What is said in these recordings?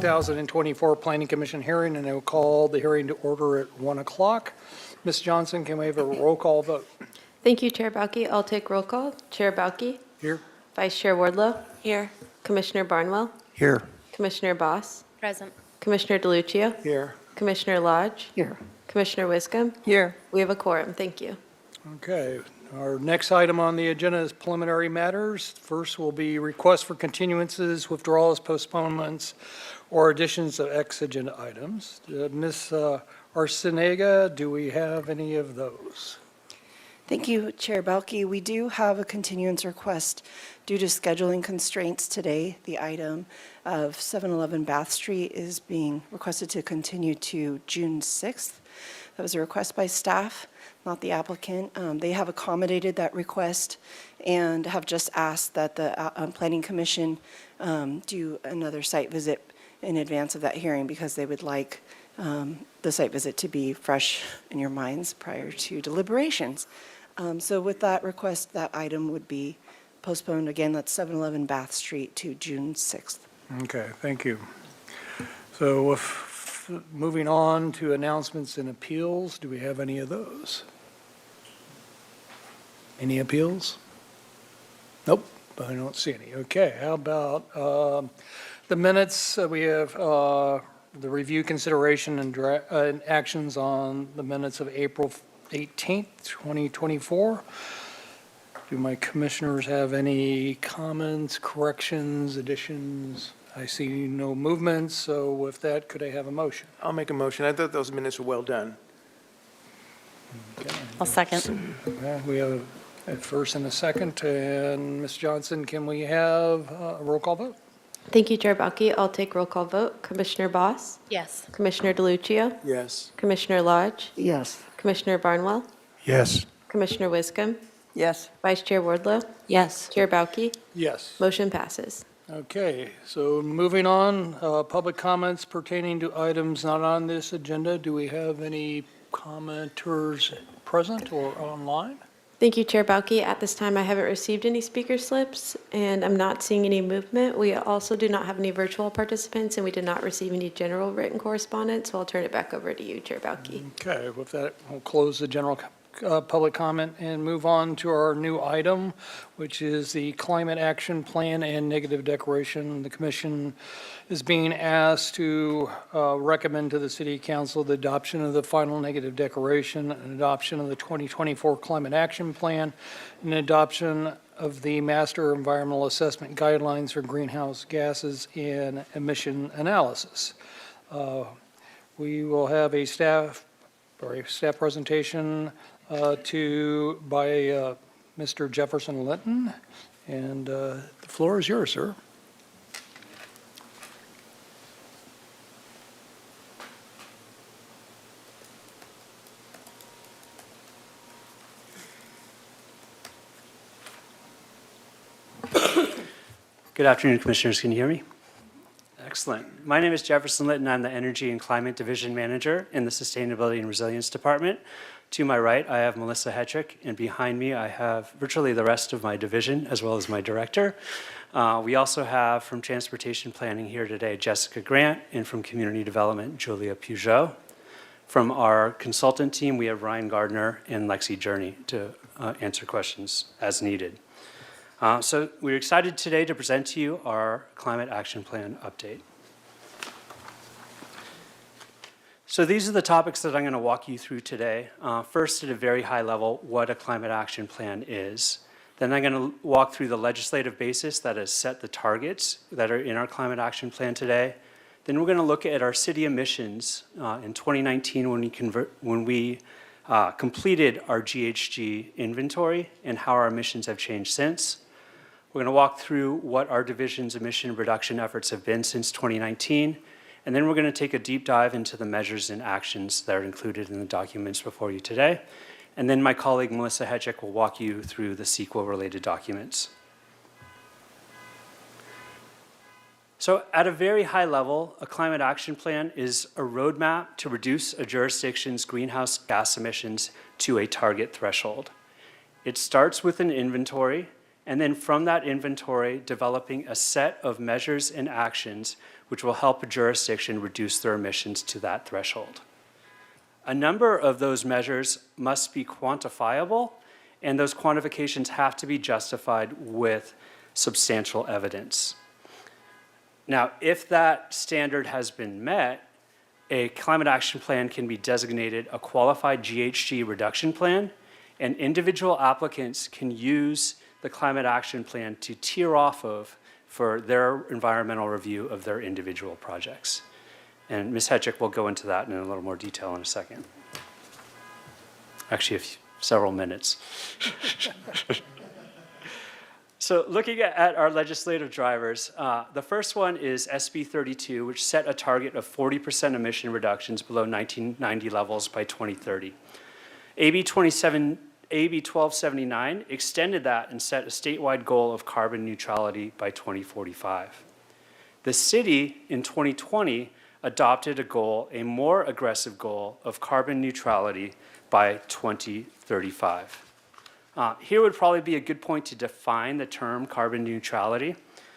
2024 Planning Commission hearing, and I will call the hearing to order at 1 o'clock. Ms. Johnson, can we have a roll call vote? Thank you, Chair Bauke. I'll take roll call. Chair Bauke? Here. Vice Chair Wardlow? Here. Commissioner Barnwell? Here. Commissioner Boss? Present. Commissioner DeLuccio? Here. Commissioner Lodge? Here. Commissioner Wiscombe? Here. We have a quorum. Thank you. Okay. Our next item on the agenda is preliminary matters. First will be requests for continuances, withdrawals, postponements, or additions of ex-agenda items. Ms. Arciniega, do we have any of those? Thank you, Chair Bauke. We do have a continuance request due to scheduling constraints today. The item of 711 Bath Street is being requested to continue to June 6th. That was a request by staff, not the applicant. They have accommodated that request and have just asked that the Planning Commission do another site visit in advance of that hearing because they would like the site visit to be fresh in your minds prior to deliberations. So with that request, that item would be postponed. Again, that's 711 Bath Street to June 6th. Okay, thank you. So moving on to announcements and appeals, do we have any of those? Any appeals? Nope, I don't see any. Okay, how about the minutes? We have the review, consideration, and actions on the minutes of April 18th, 2024. Do my commissioners have any comments, corrections, additions? I see no movement, so with that, could I have a motion? I'll make a motion. I thought those minutes were well done. Okay. I'll second. Okay, we have a first and a second, and Ms. Johnson, can we have a roll call vote? Thank you, Chair Bauke. I'll take roll call vote. Commissioner Boss? Yes. Commissioner DeLuccio? Yes. Commissioner Lodge? Yes. Commissioner Barnwell? Yes. Commissioner Wiscombe? Yes. Vice Chair Wardlow? Yes. Chair Bauke? Yes. Motion passes. Okay, so moving on, public comments pertaining to items not on this agenda. Do we have any commenters present or online? Thank you, Chair Bauke. At this time, I haven't received any speaker slips, and I'm not seeing any movement. We also do not have any virtual participants, and we did not receive any general written correspondence, so I'll turn it back over to you, Chair Bauke. Okay, with that, we'll close the general public comment and move on to our new item, which is the Climate Action Plan and Negative Declaration. The Commission is being asked to recommend to the City Council the adoption of the final negative declaration, and adoption of the 2024 Climate Action Plan, and adoption of the Master Environmental Assessment Guidelines for Greenhouse Gases and Emission Analysis. We will have a staff presentation by Mr. Jefferson Linton, and the floor is yours, sir. Good afternoon, Commissioners. Can you hear me? Excellent. My name is Jefferson Litton. I'm the Energy and Climate Division Manager in the Sustainability and Resilience Department. To my right, I have Melissa Hetrick, and behind me, I have virtually the rest of my division, as well as my director. We also have from Transportation Planning here today, Jessica Grant, and from Community Development, Julia Peugeot. From our consultant team, we have Ryan Gardner and Lexi Journey to answer questions as needed. So we're excited today to present to you our Climate Action Plan update. So these are the topics that I'm going to walk you through today. First, at a very high level, what a Climate Action Plan is. Then I'm going to walk through the legislative basis that has set the targets that are in our Climate Action Plan today. Then we're going to look at our city emissions in 2019 when we completed our GHG inventory and how our emissions have changed since. We're going to walk through what our division's emission reduction efforts have been since 2019, and then we're going to take a deep dive into the measures and actions that are included in the documents before you today. And then my colleague Melissa Hetrick will walk you through the CEQA-related documents. So at a very high level, a climate action plan is a roadmap to reduce a jurisdiction's greenhouse gas emissions to a target threshold. It starts with an inventory and then from that inventory, developing a set of measures and actions which will help a jurisdiction reduce their emissions to that threshold. A number of those measures must be quantifiable, and those quantifications have to be justified with substantial evidence. Now, if that standard has been met, a climate action plan can be designated a qualified GHG reduction plan, and individual applicants can use the climate action plan to tier off of for their environmental review of their individual projects. And Ms. Hedrick will go into that in a little more detail in a second. Actually, several minutes. So looking at our legislative drivers, the first one is SB 32, which set a target of 40% emission reductions below 1990 levels by 2030. AB 1279 extended that and set a statewide goal of carbon neutrality by 2045. The city in 2020 adopted a more aggressive goal of carbon neutrality by 2035. Here would probably be a good point to define the term carbon neutrality.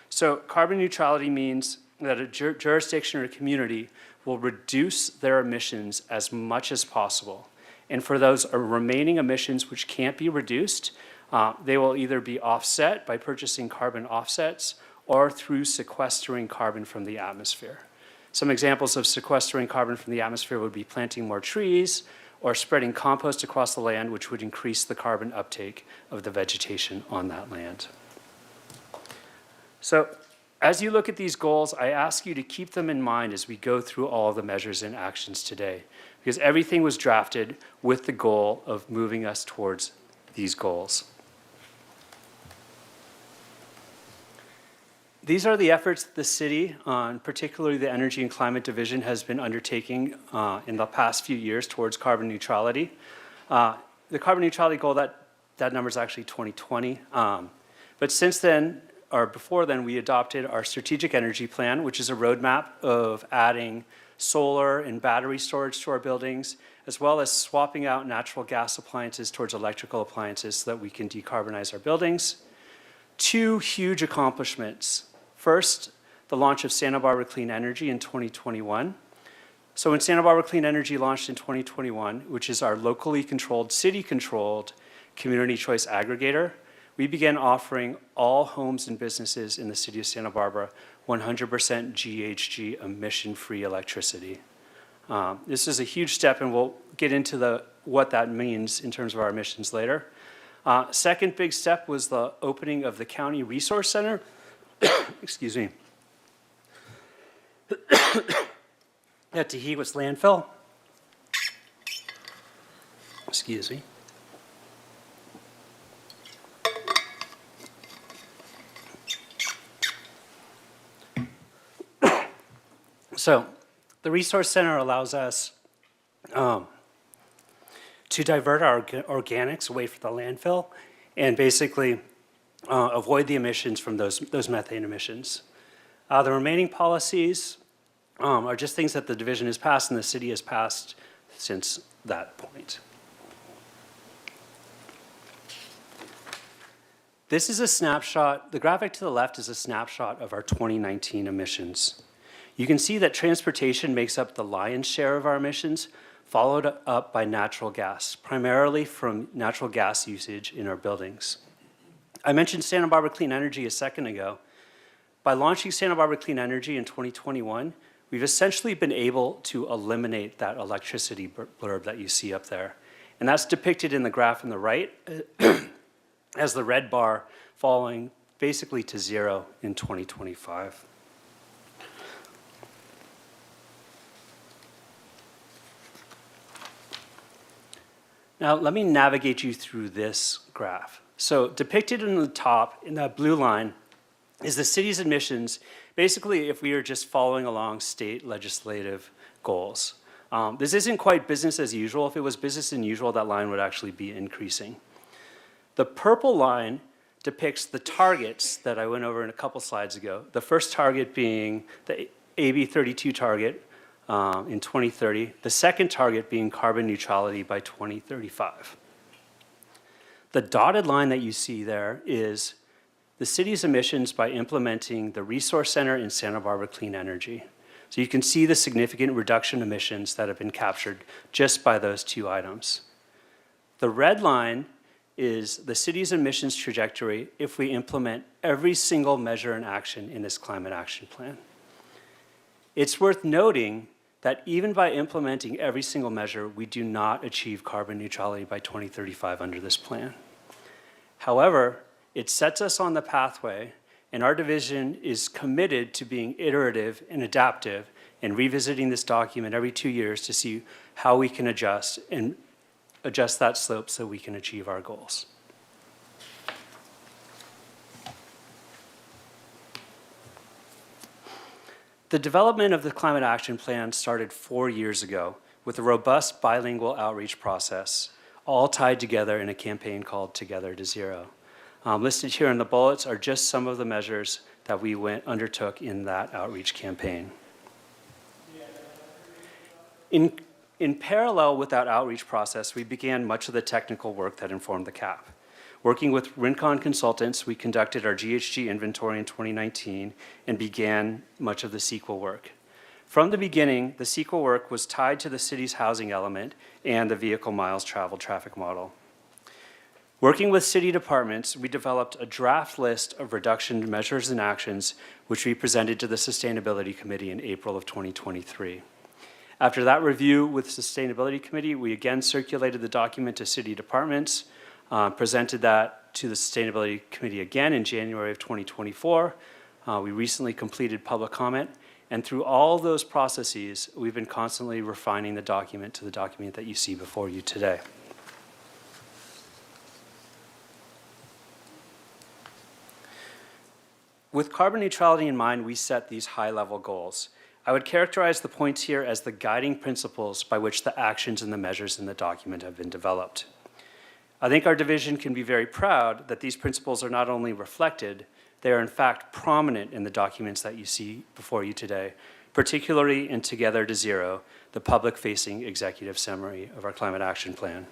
So carbon neutrality means that a jurisdiction or community will reduce their emissions as much as possible. And for those remaining emissions which can't be reduced, they will either be offset by purchasing carbon offsets or through sequestering carbon from the atmosphere. Some examples of sequestering carbon from the atmosphere would be planting more trees, or spreading compost across the land, which would increase the carbon uptake of the vegetation on that land. So as you look at these goals, I ask you to keep them in mind as we go through all of the measures and actions today, because everything was drafted with the goal of moving us towards these goals. These are the efforts that the city, particularly the Energy and Climate Division, has been undertaking in the past few years towards carbon neutrality. The carbon neutrality goal, that number is actually 2020. But since then, or before then, we adopted our strategic energy plan, which is a roadmap of adding solar and battery storage to our buildings, as well as swapping out natural gas appliances towards electrical appliances so that we can decarbonize our buildings. Two huge accomplishments. First, the launch of Santa Barbara Clean Energy in 2021. So when Santa Barbara Clean Energy launched in 2021, which is our locally controlled, city-controlled community choice aggregator, we began offering all homes and businesses in the city of Santa Barbara 100% GHG emission-free electricity. This is a huge step, and we'll get into what that means in terms of our emissions later. Second big step was the opening of the County Resource Center. Excuse me. At Tehiwa's landfill. Excuse me. So the Resource Center allows us to divert our organics away from the landfill and basically avoid the emissions from those methane emissions. The remaining policies are just things that the division has passed and the city has passed since that point. This is a snapshot. The graphic to the left is a snapshot of our 2019 emissions. You can see that transportation makes up the lion's share of our emissions, followed up by natural gas, primarily from natural gas usage in our buildings. I mentioned Santa Barbara Clean Energy a second ago. By launching Santa Barbara Clean Energy in 2021, we've essentially been able to eliminate that electricity blurb that you see up there. And that's depicted in the graph on the right as the red bar falling basically to zero in 2025. Now, let me navigate you through this graph. So depicted in the top, in that blue line, is the city's emissions, basically if we are just following along state legislative goals. This isn't quite business as usual. If it was business as usual, that line would actually be increasing. The purple line depicts the targets that I went over in a couple slides ago. The first target being the AB 32 target in 2030. The second target being carbon neutrality by 2035. The dotted line that you see there is the city's emissions by implementing the Resource Center in Santa Barbara Clean Energy. So you can see the significant reduction in emissions that have been captured just by those two items. The red line is the city's emissions trajectory if we implement every single measure and action in this climate action plan. It's worth noting that even by implementing every single measure, we do not achieve carbon neutrality by 2035 under this plan. However, it sets us on the pathway, and our division is committed to being iterative and adaptive and revisiting this document every 2 years to see how we can adjust that slope so we can achieve our goals. The development of the Climate Action Plan started 4 years ago with a robust bilingual outreach process, all tied together in a campaign called Together to Zero. Listed here in the bullets are just some of the measures that we undertook in that outreach campaign. In parallel with that outreach process, we began much of the technical work that informed the CAP. Working with Rincon Consultants, we conducted our GHG inventory in 2019 and began much of the CEQA work. From the beginning, the CEQA work was tied to the city's housing element and the vehicle miles traveled traffic model. Working with city departments, we developed a draft list of reduction measures and actions, which we presented to the Sustainability Committee in April of 2023. After that review with the Sustainability Committee, we again circulated the document to city departments, presented that to the Sustainability Committee again in January of 2024. We recently completed public comment, and through all those processes, we've been constantly refining the document to the document that you see before you today. With carbon neutrality in mind, we set these high-level goals. I would characterize the points here as the guiding principles by which the actions and the measures in the document have been developed. I think our division can be very proud that these principles are not only reflected, they are in fact prominent in the documents that you see before you today, particularly in Together to Zero, the public-facing executive summary of our climate action plan.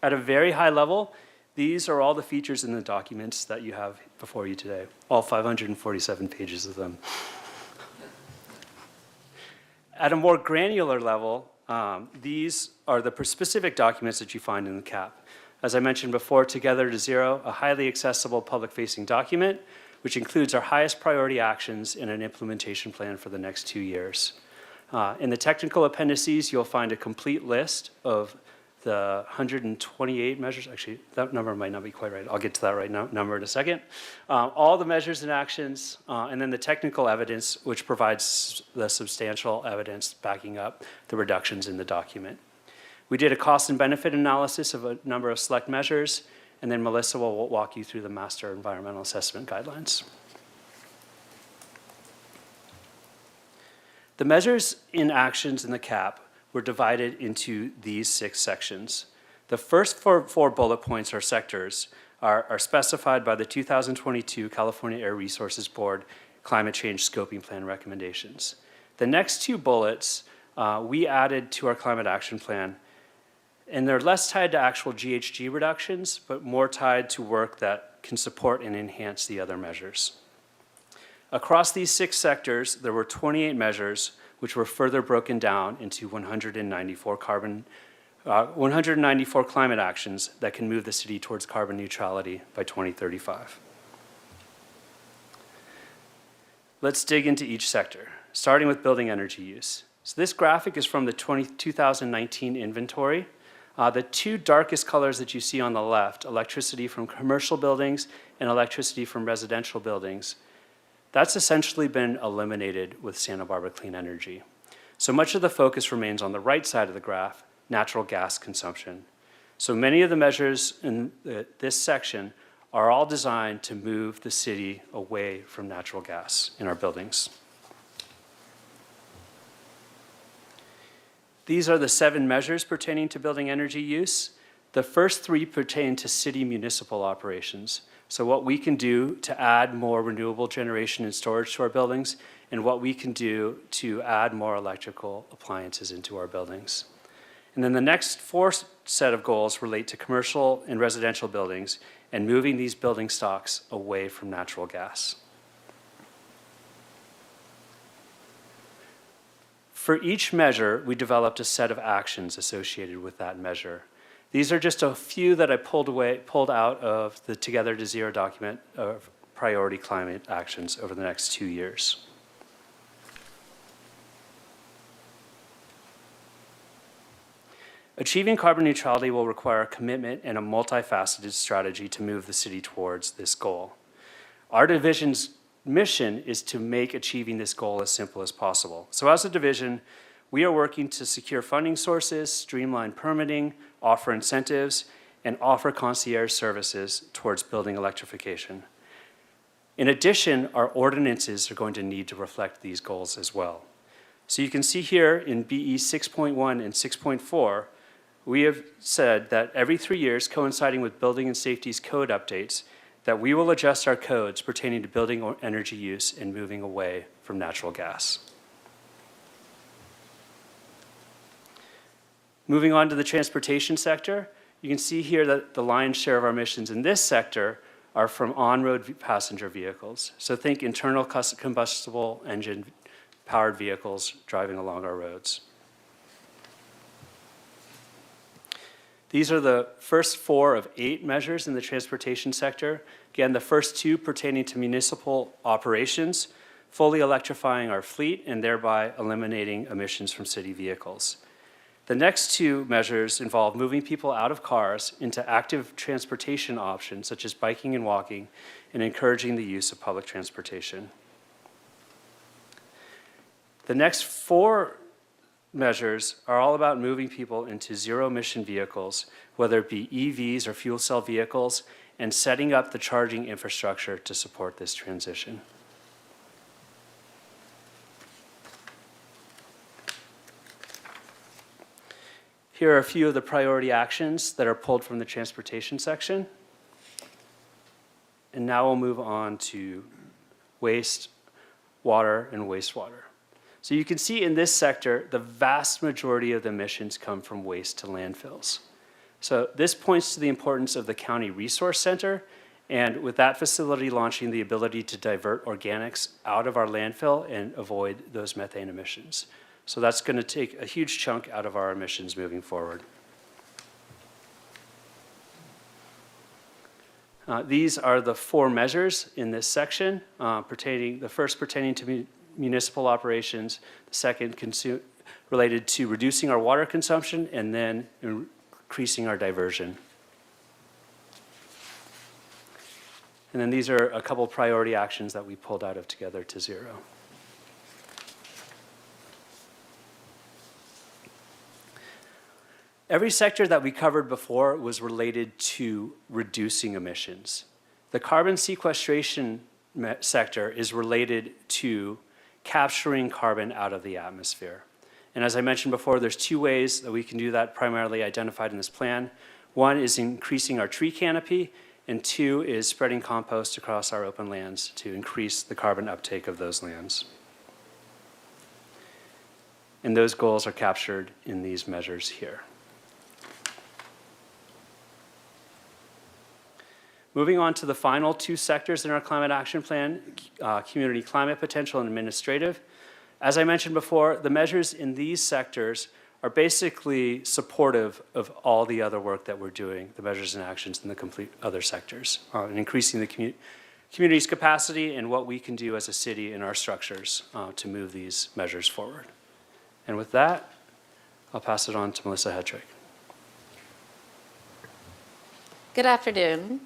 At a very high level, these are all the features in the documents that you have before you today, all 547 pages of them. At a more granular level, these are the specific documents that you find in the CAP. As I mentioned before, Together to Zero, a highly accessible public-facing document, which includes our highest priority actions in an implementation plan for the next 2 years. In the technical appendices, you'll find a complete list of the 128 measures. Actually, that number might not be quite right. I'll get to that right now, number in a second. All the measures and actions, and then the technical evidence, which provides the substantial evidence backing up the reductions in the document. We did a cost and benefit analysis of a number of select measures, and then Melissa will walk you through the master environmental assessment guidelines. The measures in actions in the CAP were divided into these 6 sections. The first four bullet points or sectors are specified by the 2022 California Air Resources Board Climate Change Scoping Plan recommendations. The next 2 bullets we added to our climate action plan, and they're less tied to actual GHG reductions, but more tied to work that can support and enhance the other measures. Across these 6 sectors, there were 28 measures which were further broken down into 194 climate actions that can move the city towards carbon neutrality by 2035. Let's dig into each sector, starting with building energy use. So this graphic is from the 2019 inventory. The 2 darkest colors that you see on the left, electricity from commercial buildings and electricity from residential buildings, that's essentially been eliminated with Santa Barbara Clean Energy. So much of the focus remains on the right side of the graph, natural gas consumption. So many of the measures in this section are all designed to move the city away from natural gas in our buildings. These are the 7 measures pertaining to building energy use. The first 3 pertain to city municipal operations. So what we can do to add more renewable generation and storage to our buildings, and what we can do to add more electrical appliances into our buildings. And then the next four set of goals relate to commercial and residential buildings and moving these building stocks away from natural gas. For each measure, we developed a set of actions associated with that measure. These are just a few that I pulled out of the Together to Zero document of priority climate actions over the next 2 years. Achieving carbon neutrality will require a commitment and a multifaceted strategy to move the city towards this goal. Our division's mission is to make achieving this goal as simple as possible. So as a division, we are working to secure funding sources, streamline permitting, offer incentives, and offer concierge services towards building electrification. In addition, our ordinances are going to need to reflect these goals as well. So you can see here in BE 6.1 and 6.4, we have said that every 3 years, coinciding with Building and Safety's code updates, that we will adjust our codes pertaining to building or energy use and moving away from natural gas. Moving on to the transportation sector, you can see here that the lion's share of our emissions in this sector are from on-road passenger vehicles. So think internal combustible engine powered vehicles driving along our roads. These are the first 4 of 8 measures in the transportation sector. Again, the first 2 pertaining to municipal operations, fully electrifying our fleet and thereby eliminating emissions from city vehicles. The next 2 measures involve moving people out of cars into active transportation options such as biking and walking and encouraging the use of public transportation. The next 4 measures are all about moving people into zero-emission vehicles, whether it be EVs or fuel cell vehicles, and setting up the charging infrastructure to support this transition. Here are a few of the priority actions that are pulled from the transportation section. And now we'll move on to waste, water, and wastewater. So you can see in this sector, the vast majority of the emissions come from waste to landfills. So this points to the importance of the County Resource Center, and with that facility launching the ability to divert organics out of our landfill and avoid those methane emissions. So that's going to take a huge chunk out of our emissions moving forward. These are the 4 measures in this section, the first pertaining to municipal operations, the second related to reducing our water consumption, and then increasing our diversion. And then these are a couple priority actions that we pulled out of Together to Zero. Every sector that we covered before was related to reducing emissions. The carbon sequestration sector is related to capturing carbon out of the atmosphere. And as I mentioned before, there's 2 ways that we can do that, primarily identified in this plan. 1 is increasing our tree canopy, and 2 is spreading compost across our open lands to increase the carbon uptake of those lands. And those goals are captured in these measures here. Moving on to the final 2 sectors in our climate action plan, community climate potential and administrative. As I mentioned before, the measures in these sectors are basically supportive of all the other work that we're doing, the measures and actions in the complete other sectors, and increasing the community's capacity and what we can do as a city in our structures to move these measures forward. And with that, I'll pass it on to Melissa Hedrick. Good afternoon.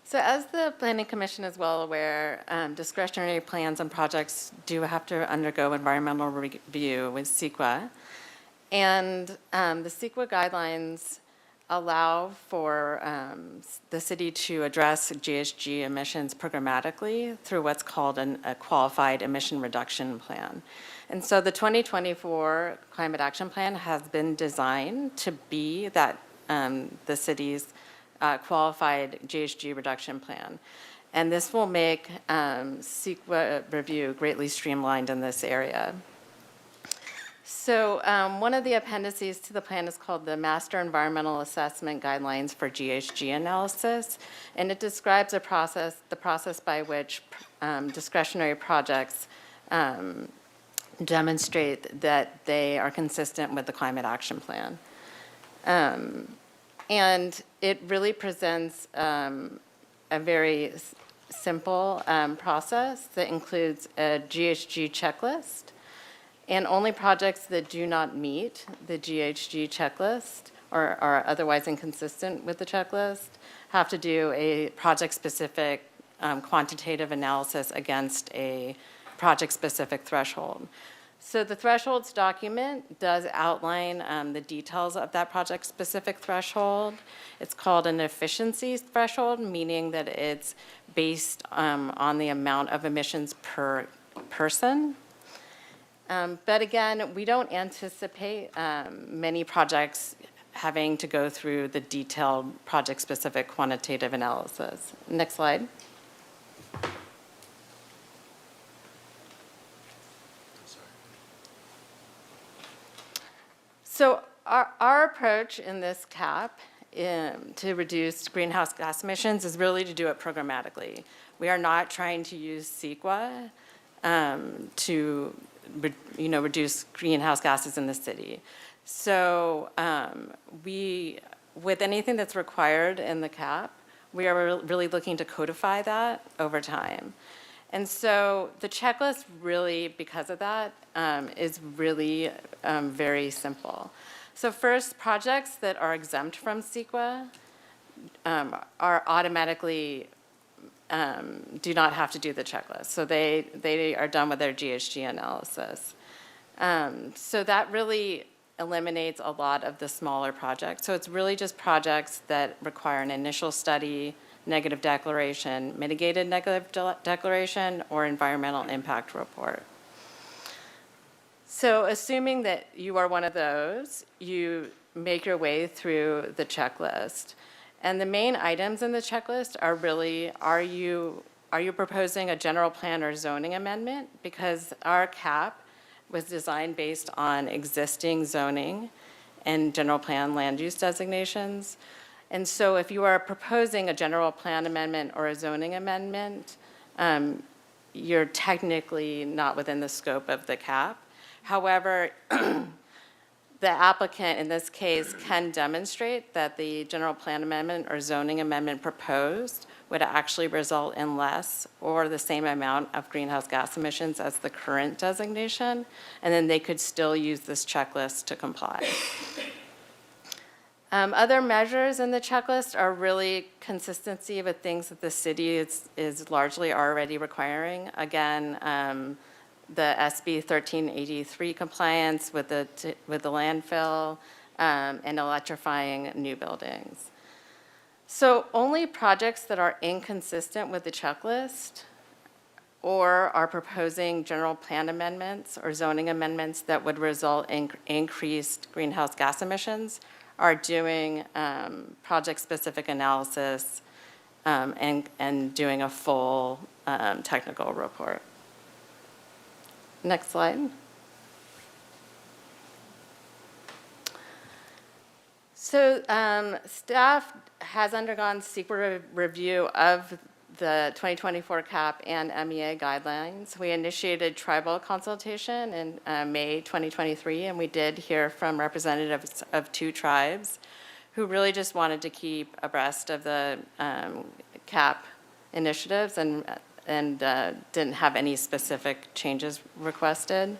So as the Planning Commission is well aware, discretionary plans and projects do have to undergo environmental review with CEQA. And the CEQA guidelines allow for the city to address GHG emissions programmatically through what's called a qualified emission reduction plan. And so the 2024 Climate Action Plan has been designed to be that the city's qualified GHG reduction plan. And this will make CEQA review greatly streamlined in this area. So one of the appendices to the plan is called the Master Environmental Assessment Guidelines for GHG Analysis, and it describes the process by which discretionary projects demonstrate that they are consistent with the Climate Action Plan. And it really presents a very simple process that includes a GHG checklist. And only projects that do not meet the GHG checklist or are otherwise inconsistent with the checklist have to do a project-specific quantitative analysis against a project-specific threshold. So the thresholds document does outline the details of that project-specific threshold. It's called an efficiency threshold, meaning that it's based on the amount of emissions per person. But again, we don't anticipate many projects having to go through the detailed project-specific quantitative analysis. Next slide. So our approach in this CAP to reduce greenhouse gas emissions is really to do it programmatically. We are not trying to use CEQA to reduce greenhouse gases in the city. So with anything that's required in the CAP, we are really looking to codify that over time. And so the checklist really, because of that, is really very simple. So first, projects that are exempt from CEQA are automatically do not have to do the checklist. So they are done with their GHG analysis. So that really eliminates a lot of the smaller projects. So it's really just projects that require an initial study, negative declaration, mitigated negative declaration, or environmental impact report. So assuming that you are one of those, you make your way through the checklist. And the main items in the checklist are really, are you proposing a general plan or zoning amendment? Because our CAP was designed based on existing zoning and general plan land use designations. And so if you are proposing a general plan amendment or a zoning amendment, you're technically not within the scope of the CAP. However, the applicant in this case can demonstrate that the general plan amendment or zoning amendment proposed would actually result in less or the same amount of greenhouse gas emissions as the current designation, and then they could still use this checklist to comply. Other measures in the checklist are really consistency with things that the city is largely already requiring. Again, the SB 1383 compliance with the landfill and electrifying new buildings. So only projects that are inconsistent with the checklist or are proposing general plan amendments or zoning amendments that would result in increased greenhouse gas emissions are doing project-specific analysis and doing a full technical report. Next slide. So staff has undergone CEQA review of the 2024 CAP and MEA guidelines. We initiated tribal consultation in May 2023, and we did hear from representatives of 2 tribes who really just wanted to keep abreast of the CAP initiatives and didn't have any specific changes requested.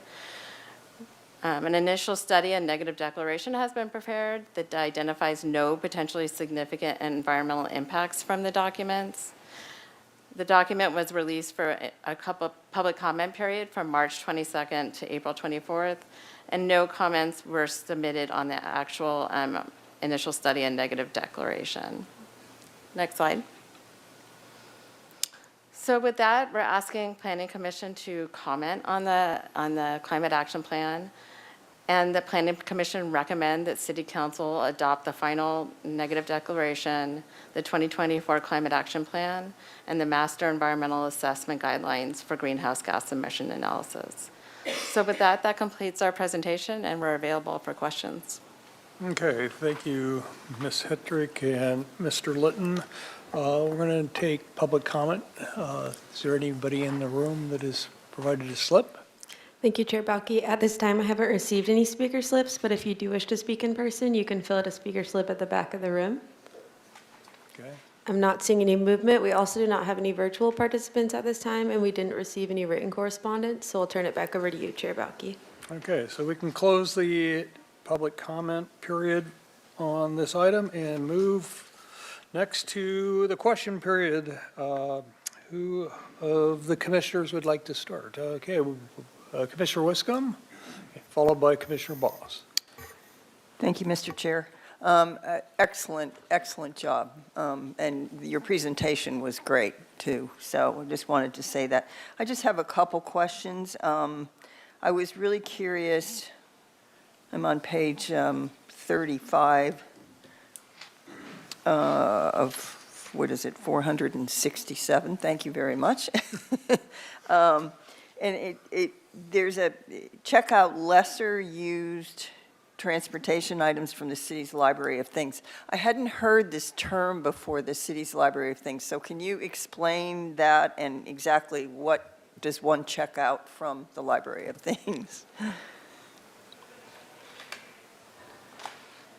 An initial study and negative declaration has been prepared that identifies no potentially significant environmental impacts from the documents. The document was released for a public comment period from March 22nd to April 24th, and no comments were submitted on the actual initial study and negative declaration. Next slide. So with that, we're asking Planning Commission to comment on the Climate Action Plan. And the Planning Commission recommend that City Council adopt the final negative declaration, the 2024 Climate Action Plan, and the Master Environmental Assessment Guidelines for greenhouse gas emission analysis. So with that, that completes our presentation, and we're available for questions. Okay, thank you, Ms. Hetrick and Mr. Litton. We're going to take public comment. Is there anybody in the room that has provided a slip? Thank you, Chair Balke. At this time, I haven't received any speaker slips, but if you do wish to speak in person, you can fill out a speaker slip at the back of the room. Okay. I'm not seeing any movement. We also do not have any virtual participants at this time, and we didn't receive any written correspondence, so I'll turn it back over to you, Chair Balke. Okay, so we can close the public comment period on this item and move next to the question period. Who of the commissioners would like to start? Okay, Commissioner Wiscombe, followed by Commissioner Boss. Thank you, Mr. Chair. Excellent, excellent job. And your presentation was great, too. So I just wanted to say that. I just have a couple questions. I was really curious. I'm on page 35 of, what is it, 467. Thank you very much. And there's a check out lesser used transportation items from the city's library of things. I hadn't heard this term before, the city's library of things. So can you explain that and exactly what does one check out from the library of things?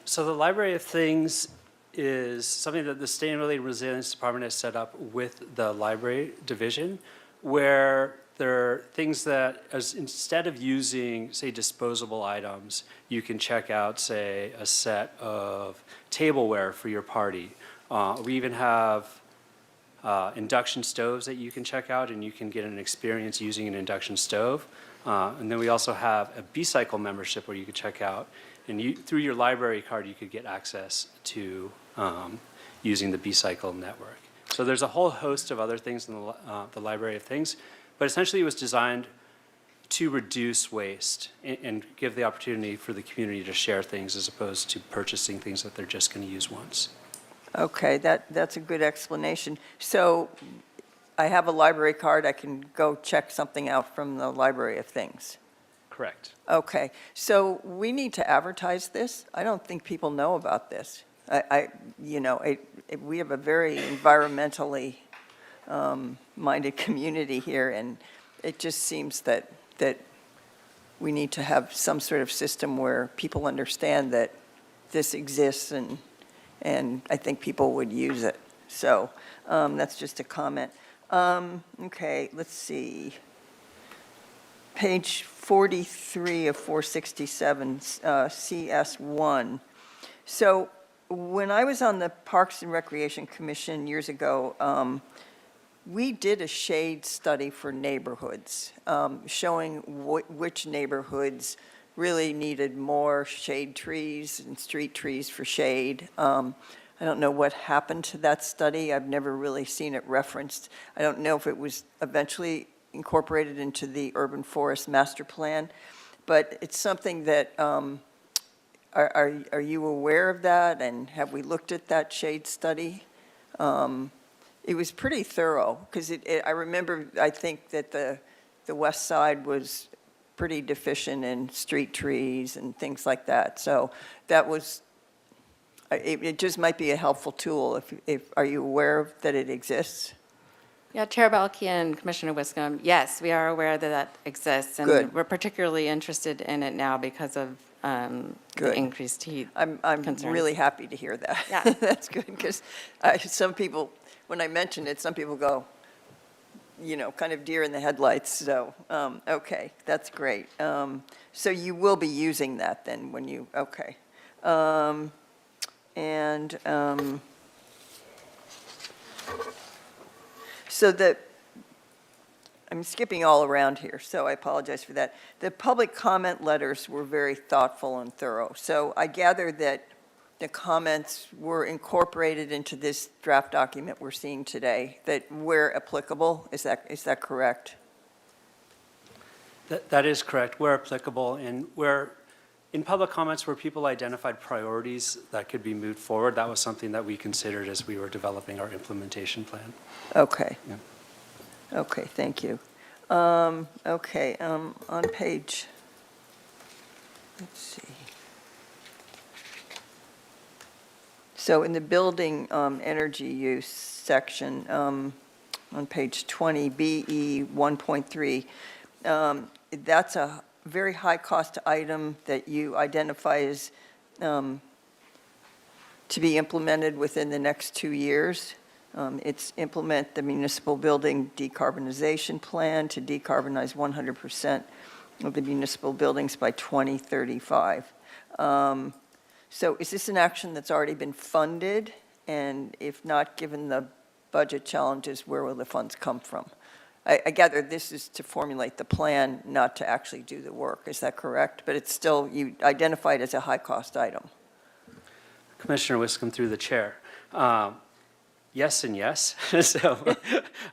So the Library of Things is something that the Sustainability and Resilience Department has set up with the library division, where there are things that, instead of using, say, disposable items, you can check out, say, a set of tableware for your party. We even have induction stoves that you can check out, and you can get an experience using an induction stove. And then we also have a B-Cycle membership where you can check out, and through your library card, you could get access to using the B-Cycle network. So there's a whole host of other things in the Library of Things, but essentially it was designed to reduce waste and give the opportunity for the community to share things as opposed to purchasing things that they're just going to use once. Okay, that's a good explanation. So I have a library card, I can go check something out from the library of things. Correct. Okay, so we need to advertise this? I don't think people know about this. We have a very environmentally minded community here, and it just seems that we need to have some sort of system where people understand that this exists, and I think people would use it. So that's just a comment. Okay, let's see. Page 43 of 467, CS1. So when I was on the Parks and Recreation Commission years ago, we did a shade study for neighborhoods, showing which neighborhoods really needed more shade trees and street trees for shade. I don't know what happened to that study. I've never really seen it referenced. I don't know if it was eventually incorporated into the urban forest master plan, but it's something that, are you aware of that, and have we looked at that shade study? It was pretty thorough, because I remember, I think that the west side was pretty deficient in street trees and things like that. So that was, it just might be a helpful tool. Are you aware that it exists? Yeah, Chair Balke and Commissioner Wiscombe, yes, we are aware that that exists. And Good. we're particularly interested in it now because of the Good. increased heat. I'm concerns. really happy to hear that. Yeah. That's good, because some people, when I mention it, some people go, kind of deer in the headlights. So, okay, that's great. So you will be using that then when you, okay. So I'm skipping all around here, so I apologize for that. The public comment letters were very thoughtful and thorough. So I gather that the comments were incorporated into this draft document we're seeing today, that where applicable, is that correct? That is correct. Where applicable, and where in public comments where people identified priorities that could be moved forward, that was something that we considered as we were developing our implementation plan. Okay. Yeah. Okay, thank you. Okay, on page, let's see. So in the building energy use section, on page 20, BE 1.3, that's a very high-cost item that you identify as to be implemented within the next 2 years. It's implement the municipal building decarbonization plan to decarbonize 100% of the municipal buildings by 2035. So is this an action that's already been funded? And if not, given the budget challenges, where will the funds come from? I gather this is to formulate the plan, not to actually do the work. Is that correct? But it's still, you identified as a high-cost item. Commissioner Wiscombe through the chair. Yes and yes. So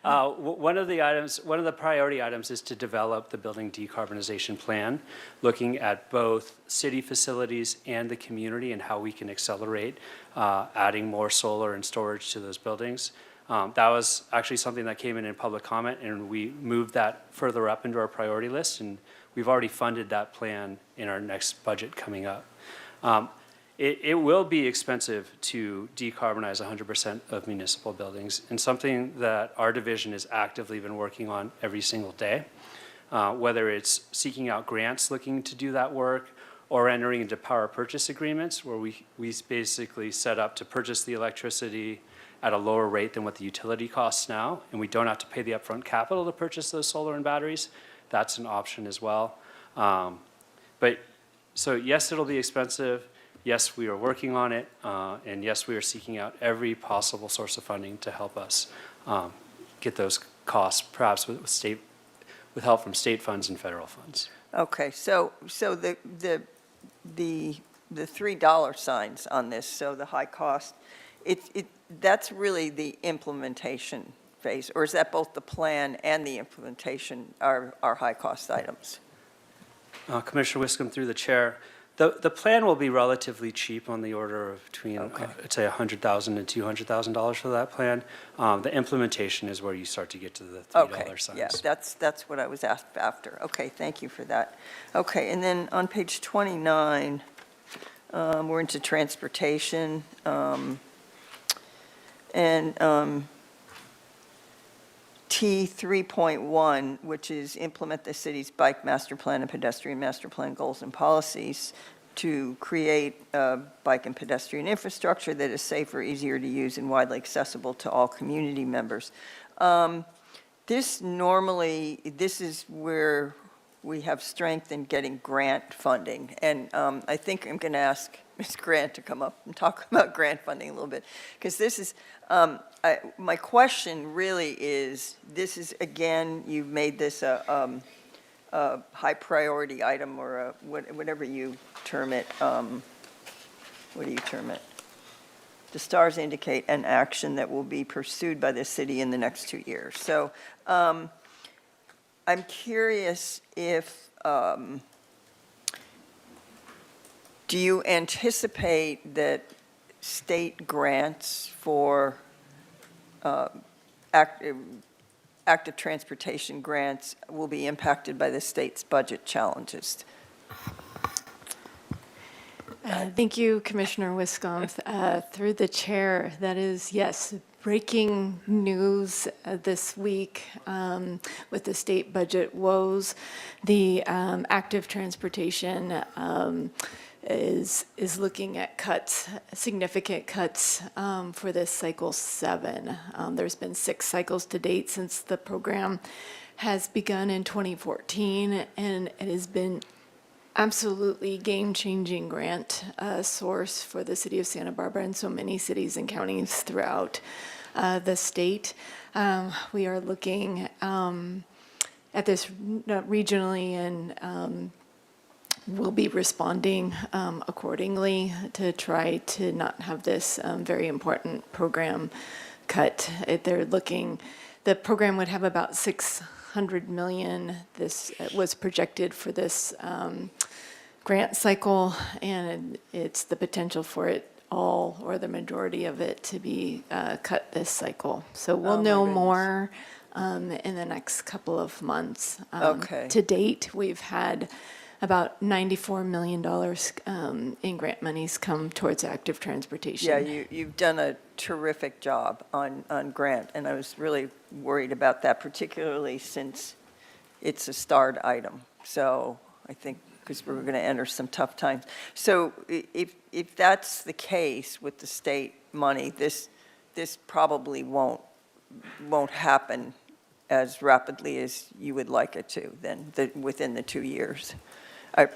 one of the priority items is to develop the building decarbonization plan, looking at both city facilities and the community and how we can accelerate adding more solar and storage to those buildings. That was actually something that came in public comment, and we moved that further up into our priority list, and we've already funded that plan in our next budget coming up. It will be expensive to decarbonize 100% of municipal buildings, and something that our division has actively been working on every single day, whether it's seeking out grants looking to do that work or entering into power purchase agreements where we basically set up to purchase the electricity at a lower rate than what the utility costs now, and we don't have to pay the upfront capital to purchase those solar and batteries. That's an option as well. So yes, it'll be expensive. Yes, we are working on it, and yes, we are seeking out every possible source of funding to help us get those costs, perhaps with help from state funds and federal funds. Okay, so the $3 signs on this, so the high cost, that's really the implementation phase, or is that both the plan and the implementation are high-cost items? Commissioner Wiscombe through the chair. The plan will be relatively cheap, on the order of between, I'd say, $100,000 and $200,000 for that plan. The implementation is where you start to get to the $3 signs. Okay, yeah, that's what I was asked after. Okay, thank you for that. Okay, and then on page 29, we're into transportation, and T 3.1, which is implement the city's bike master plan and pedestrian master plan goals and policies to create a bike and pedestrian infrastructure that is safer, easier to use, and widely accessible to all community members. This is where we have strength in getting grant funding. And I think I'm going to ask Ms. Grant to come up and talk about grant funding a little bit, because this is, my question really is, this is, again, you've made this a high priority item, or whatever you term it. What do you term it? The stars indicate an action that will be pursued by the city in the next 2 years. So I'm curious if, do you anticipate that state grants for active transportation grants will be impacted by the state's budget challenges? Thank you, Commissioner Wiscombe. Through the chair, that is, yes, breaking news this week with the state budget woes. The active transportation is looking at cuts, significant cuts for this cycle 7. There's been 6 cycles to date since the program has begun in 2014, and it has been absolutely game-changing grant source for the city of Santa Barbara and so many cities and counties throughout the state. We are looking at this regionally, and we'll be responding accordingly to try to not have this very important program cut. The program would have about $600 million. This was projected for this grant cycle, and it's the potential for it all, or the majority of it, to be cut this cycle. So we'll know more in the next couple of months. Okay. To date, we've had about $94 million in grant monies come towards active transportation. Yeah, you've done a terrific job on grant, and I was really worried about that, particularly since it's a starred item. So I think, because we're going to enter some tough times. So if that's the case with the state money, this probably won't happen as rapidly as you would like it to, then, within the 2 years. I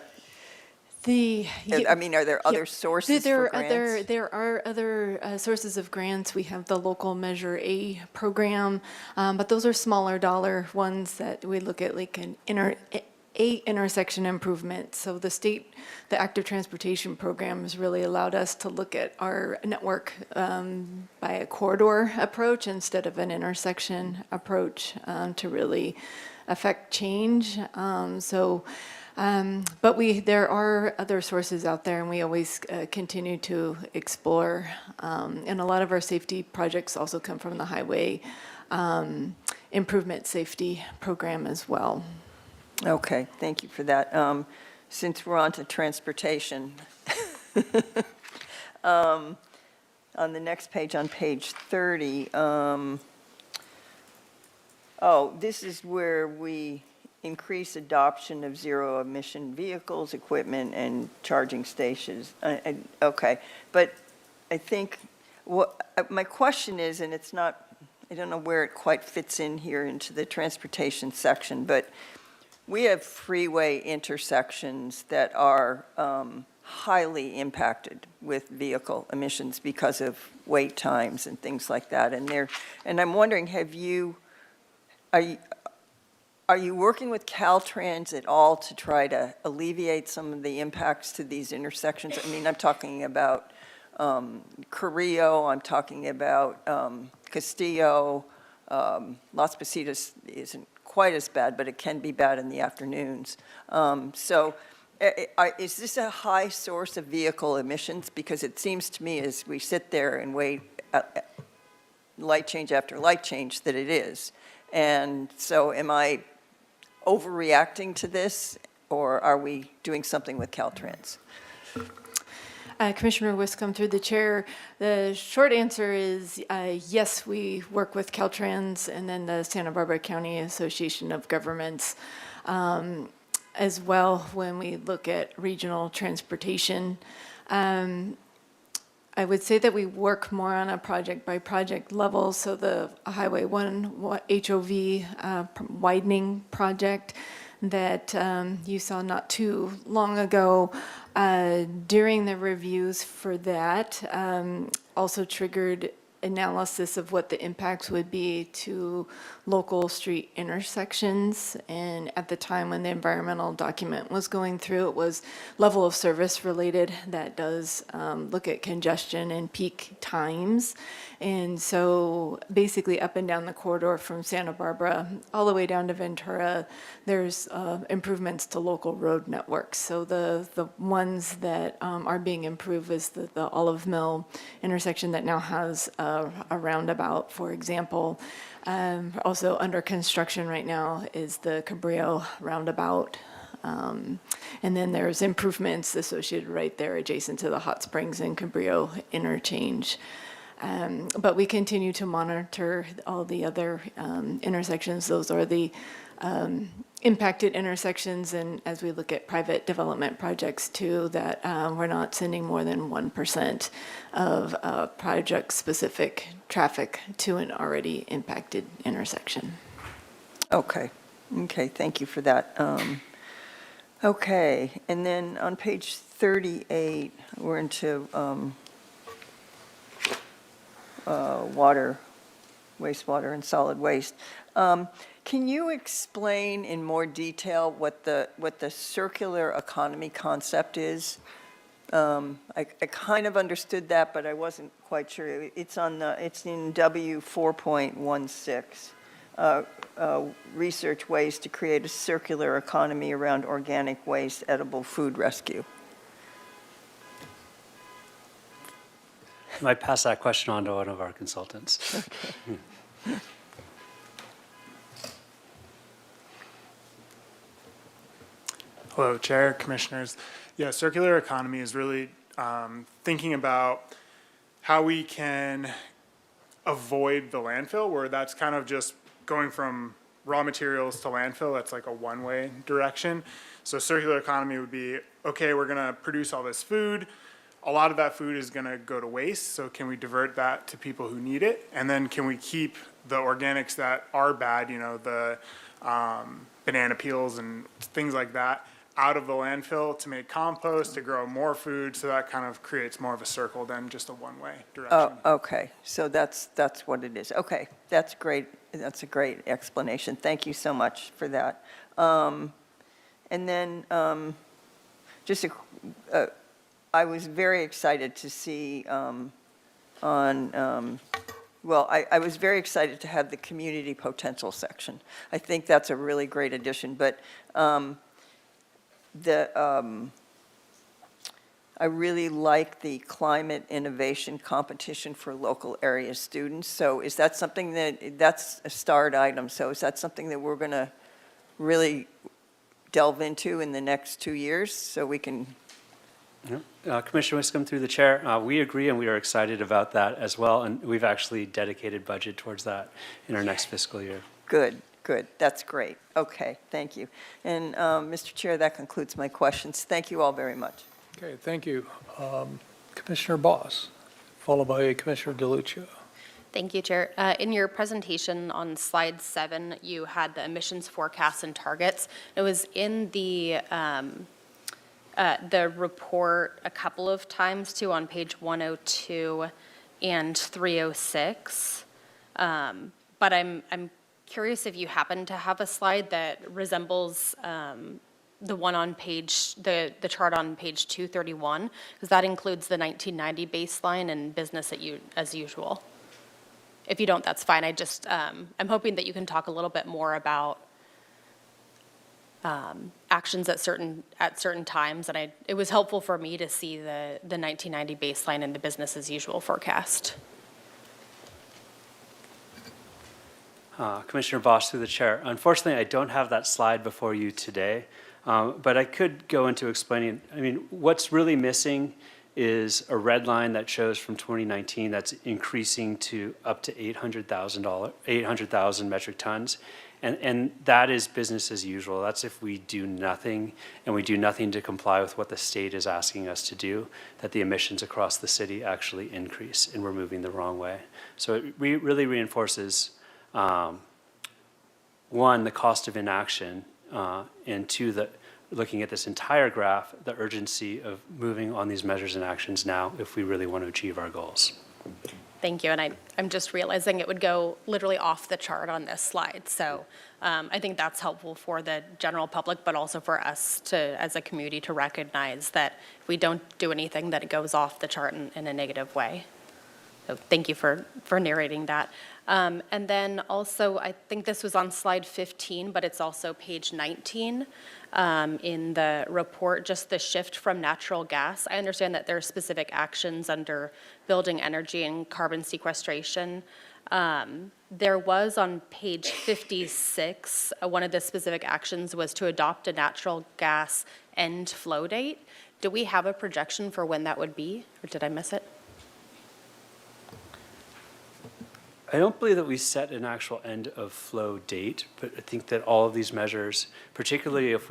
mean, are there other sources for grants? There are other sources of grants. We have the local Measure A program, but those are smaller dollar ones that we look at, like an intersection improvement. So the active transportation program has really allowed us to look at our network by a corridor approach instead of an intersection approach to really affect change. But there are other sources out there, and we always continue to explore. And a lot of our safety projects also come from the highway improvement safety program as well. Okay, thank you for that. Since we're on to transportation, on the next page, on page 30, this is where we increase adoption of zero-emission vehicles, equipment, and charging stations. Okay, but I think my question is, and it's not, I don't know where it quite fits in here into the transportation section, but we have freeway intersections that are highly impacted with vehicle emissions because of wait times and things like that. And I'm wondering, are you working with Caltrans at all to try to alleviate some of the impacts to these intersections? I mean, I'm talking about Carrillo, I'm talking about Castillo. Las Positas isn't quite as bad, but it can be bad in the afternoons. So is this a high source of vehicle emissions? Because it seems to me as we sit there and wait, light change after light change, that it is. And so am I overreacting to this, or are we doing something with Caltrans? Commissioner Wiscombe, through the chair, the short answer is yes, we work with Caltrans and then the Santa Barbara County Association of Governments as well when we look at regional transportation. I would say that we work more on a project-by-project level. So the Highway 1 HOV widening project that you saw not too long ago, during the reviews for that, also triggered analysis of what the impacts would be to local street intersections. And at the time when the environmental document was going through, it was level of service related that does look at congestion and peak times. And so basically up and down the corridor from Santa Barbara all the way down to Ventura, there's improvements to local road networks. So the ones that are being improved is the Olive Mill intersection that now has a roundabout, for example. Also under construction right now is the Cabrillo roundabout. And then there's improvements associated right there adjacent to the Hot Springs and Cabrillo interchange. But we continue to monitor all the other intersections. Those are the impacted intersections, and as we look at private development projects too, that we're not sending more than 1% of project-specific traffic to an already impacted intersection. Okay, thank you for that. Okay, and then on page 38, we're into water, wastewater, and solid waste. Can you explain in more detail what the circular economy concept is? I kind of understood that, but I wasn't quite sure. It's in W 4.16. Research ways to create a circular economy around organic waste, edible food rescue. I might pass that question on to one of our consultants. Hello, Chair, Commissioners. Yeah, circular economy is really thinking about how we can avoid the landfill, where that's kind of just going from raw materials to landfill. That's like a one-way direction. So circular economy would be, okay, we're gonna produce all this food. A lot of that food is gonna go to waste, so can we divert that to people who need it? And then can we keep the organics that are bad, you know, the banana peels and things like that, out of the landfill to make compost, to grow more food, so that kind of creates more of a circle than just a one-way direction. Oh, okay, so that's what it is. Okay, that's great, that's a great explanation. Thank you so much for that. And then, just I was very excited to see I was very excited to have the community potential section. I think that's a really great addition, but I really like the climate innovation competition for local area students. So is that something that's a starred item, so is that something that we're going to really delve into in the next 2 years so we can? Commissioner Wiscombe, through the chair, we agree and we are excited about that as well, and we've actually dedicated budget towards that in our next fiscal year. Good, good, that's great. Okay, thank you. And Mr. Chair, that concludes my questions. Thank you all very much. Okay, thank you. Commissioner Boss, followed by Commissioner DeLucia. Thank you, Chair. In your presentation on slide 7, you had the emissions forecasts and targets. It was in the report a couple of times too, on page 102 and 306. But I'm curious if you happen to have a slide that resembles the one on page, the chart on page 231, because that includes the 1990 baseline and business as usual. If you don't, that's fine. I'm hoping that you can talk a little bit more about actions at certain times, and it was helpful for me to see the 1990 baseline and the business as usual forecast. Commissioner Bosch, through the chair. Unfortunately, I don't have that slide before you today, but I could go into explaining. I mean, what's really missing is a red line that shows from 2019 that's increasing to up to 800,000 metric tons. And that is business as usual. That's if we do nothing, and we do nothing to comply with what the state is asking us to do, that the emissions across the city actually increase, and we're moving the wrong way. So it really reinforces, one, the cost of inaction, and two, looking at this entire graph, the urgency of moving on these measures and actions now if we really want to achieve our goals. Thank you, and I'm just realizing it would go literally off the chart on this slide. So I think that's helpful for the general public, but also for us to, as a community, to recognize that if we don't do anything, that it goes off the chart in a negative way. So thank you for narrating that. And then also, I think this was on slide 15, but it's also page 19 in the report, just the shift from natural gas. I understand that there are specific actions under building energy and carbon sequestration. There was on page 56, one of the specific actions was to adopt a natural gas end flow date. Do we have a projection for when that would be, or did I miss it? I don't believe that we set an actual end of flow date, but I think that all of these measures, particularly if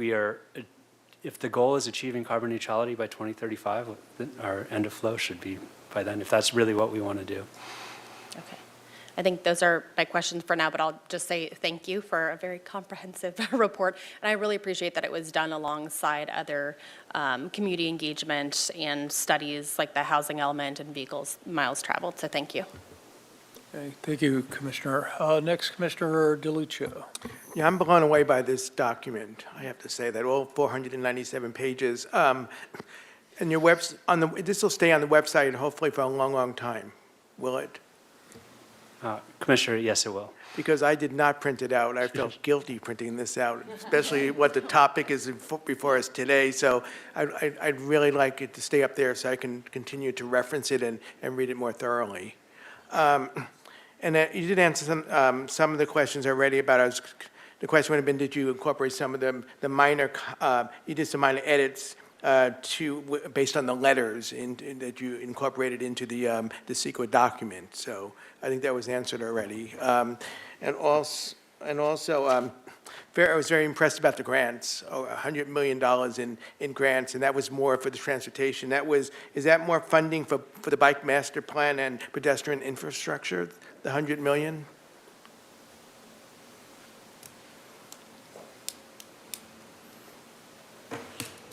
the goal is achieving carbon neutrality by 2035, our end of flow should be by then, if that's really what we want to do. Okay. I think those are my questions for now, but I'll just say thank you for a very comprehensive report. And I really appreciate that it was done alongside other community engagement and studies like the housing element and vehicles miles traveled. So thank you. Okay, thank you, Commissioner. Next, Commissioner DeLucia. Yeah, I'm blown away by this document. I have to say that, all 497 pages. And your this will stay on the website hopefully for a long, long time, will it? Commissioner, yes, it will. Because I did not print it out. I felt guilty printing this out, especially what the topic is before us today. So I'd really like it to stay up there so I can continue to reference it and read it more thoroughly. And you did answer some of the questions already about I was the question would have been, did you incorporate some of the minor, you did some minor edits based on the letters that you incorporated into the CEQA document. So I think that was answered already. And also, I was very impressed about the grants, $100 million in grants, and that was more for the transportation. Is that more funding for the bike master plan and pedestrian infrastructure, the $100 million?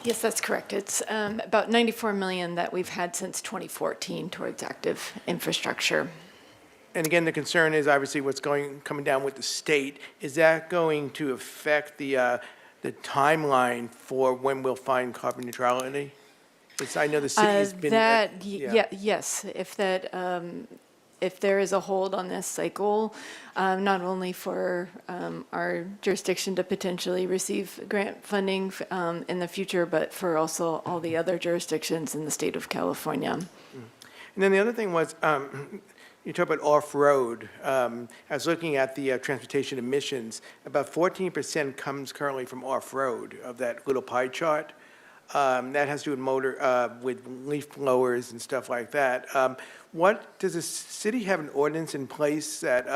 Yes, that's correct. It's about 94 million that we've had since 2014 towards active infrastructure. And again, the concern is obviously what's coming down with the state. Is that going to affect the timeline for when we'll find carbon neutrality? I know the city's been. Yes, if there is a hold on this cycle, not only for our jurisdiction to potentially receive grant funding in the future, but for also all the other jurisdictions in the state of California. And then the other thing was, you talk about off-road. I was looking at the transportation emissions. About 14% comes currently from off-road of that little pie chart. That has to do with with leaf blowers and stuff like that. What does the city have an ordinance in place that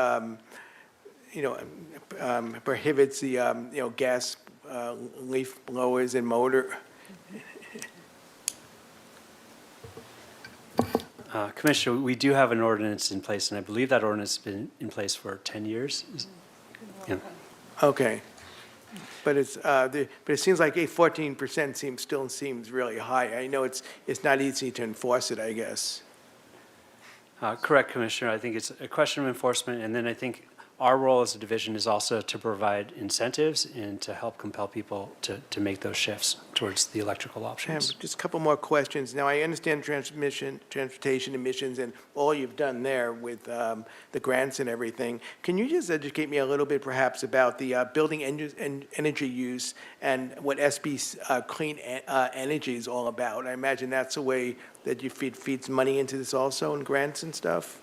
prohibits the gas leaf blowers and motor? Commissioner, we do have an ordinance in place, and I believe that ordinance has been in place for 10 years. Yeah. Okay. But it seems like 14% still seems really high. I know it's not easy to enforce it, I guess. Correct, Commissioner. I think it's a question of enforcement, and then I think our role as a division is also to provide incentives and to help compel people to make those shifts towards the electrical options. Just a couple more questions. Now, I understand transportation emissions and all you've done there with the grants and everything. Can you just educate me a little bit perhaps about the building energy use and what SB Clean Energy is all about? I imagine that's a way that you feeds money into this also in grants and stuff?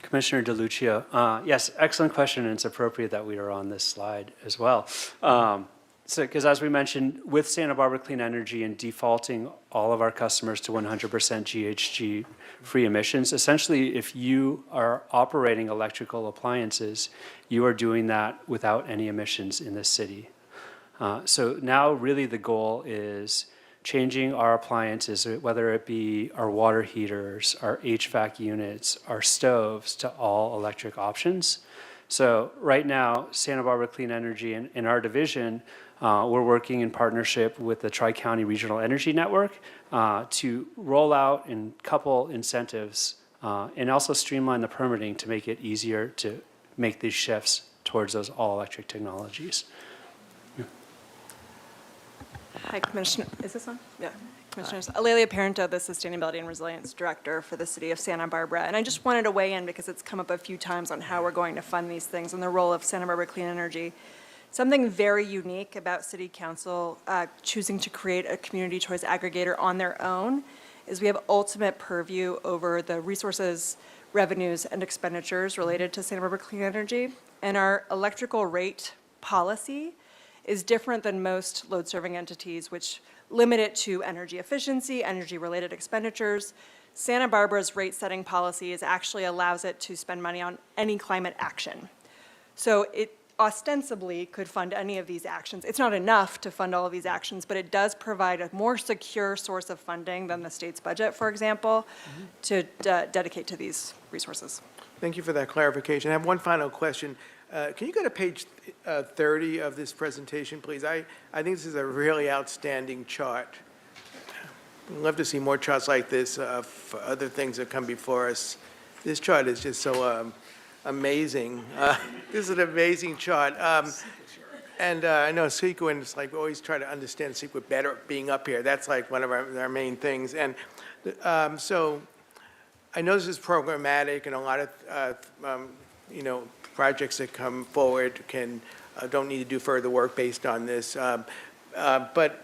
Commissioner DeLucia, yes, excellent question, and it's appropriate that we are on this slide as well. Because as we mentioned, with Santa Barbara Clean Energy and defaulting all of our customers to 100% GHG-free emissions, essentially, if you are operating electrical appliances, you are doing that without any emissions in this city. So now really the goal is changing our appliances, whether it be our water heaters, our HVAC units, our stoves, to all electric options. So right now, Santa Barbara Clean Energy and our division, we're working in partnership with the Tri-County Regional Energy Network to roll out and couple incentives and also streamline the permitting to make it easier to make these shifts towards those all-electric technologies. Hi, Commissioner. Is this on? Yeah. Commissioners, Alelia Parento, the Sustainability and Resilience Director for the City of Santa Barbara. And I just wanted to weigh in because it's come up a few times on how we're going to fund these things and the role of Santa Barbara Clean Energy. Something very unique about City Council choosing to create a community choice aggregator on their own is we have ultimate purview over the resources, revenues, and expenditures related to Santa Barbara Clean Energy. And our electrical rate policy is different than most load-serving entities, which limit it to energy efficiency, energy-related expenditures. Santa Barbara's rate-setting policy actually allows it to spend money on any climate action. So it ostensibly could fund any of these actions. It's not enough to fund all of these actions, but it does provide a more secure source of funding than the state's budget, for example, to dedicate to these resources. Thank you for that clarification. I have one final question. Can you go to page 30 of this presentation, please? I think this is a really outstanding chart. We'd love to see more charts like this for other things that come before us. This chart is just so amazing. This is an amazing chart. And I know CEQA, and it's like we always try to understand CEQA better being up here. That's like one of our main things. And so I know this is programmatic, and a lot of, projects that come forward don't need to do further work based on this. But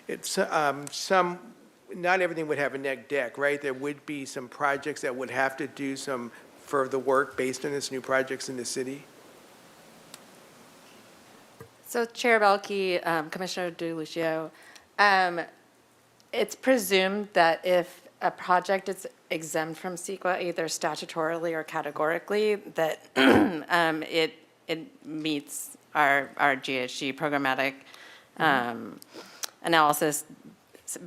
it's not everything would have a neg deck, right? There would be some projects that would have to do some further work based on this new projects in the city. So Chair Belkey, Commissioner DeLucio, it's presumed that if a project is exempt from CEQA, either statutorily or categorically, that it meets our GHG programmatic analysis,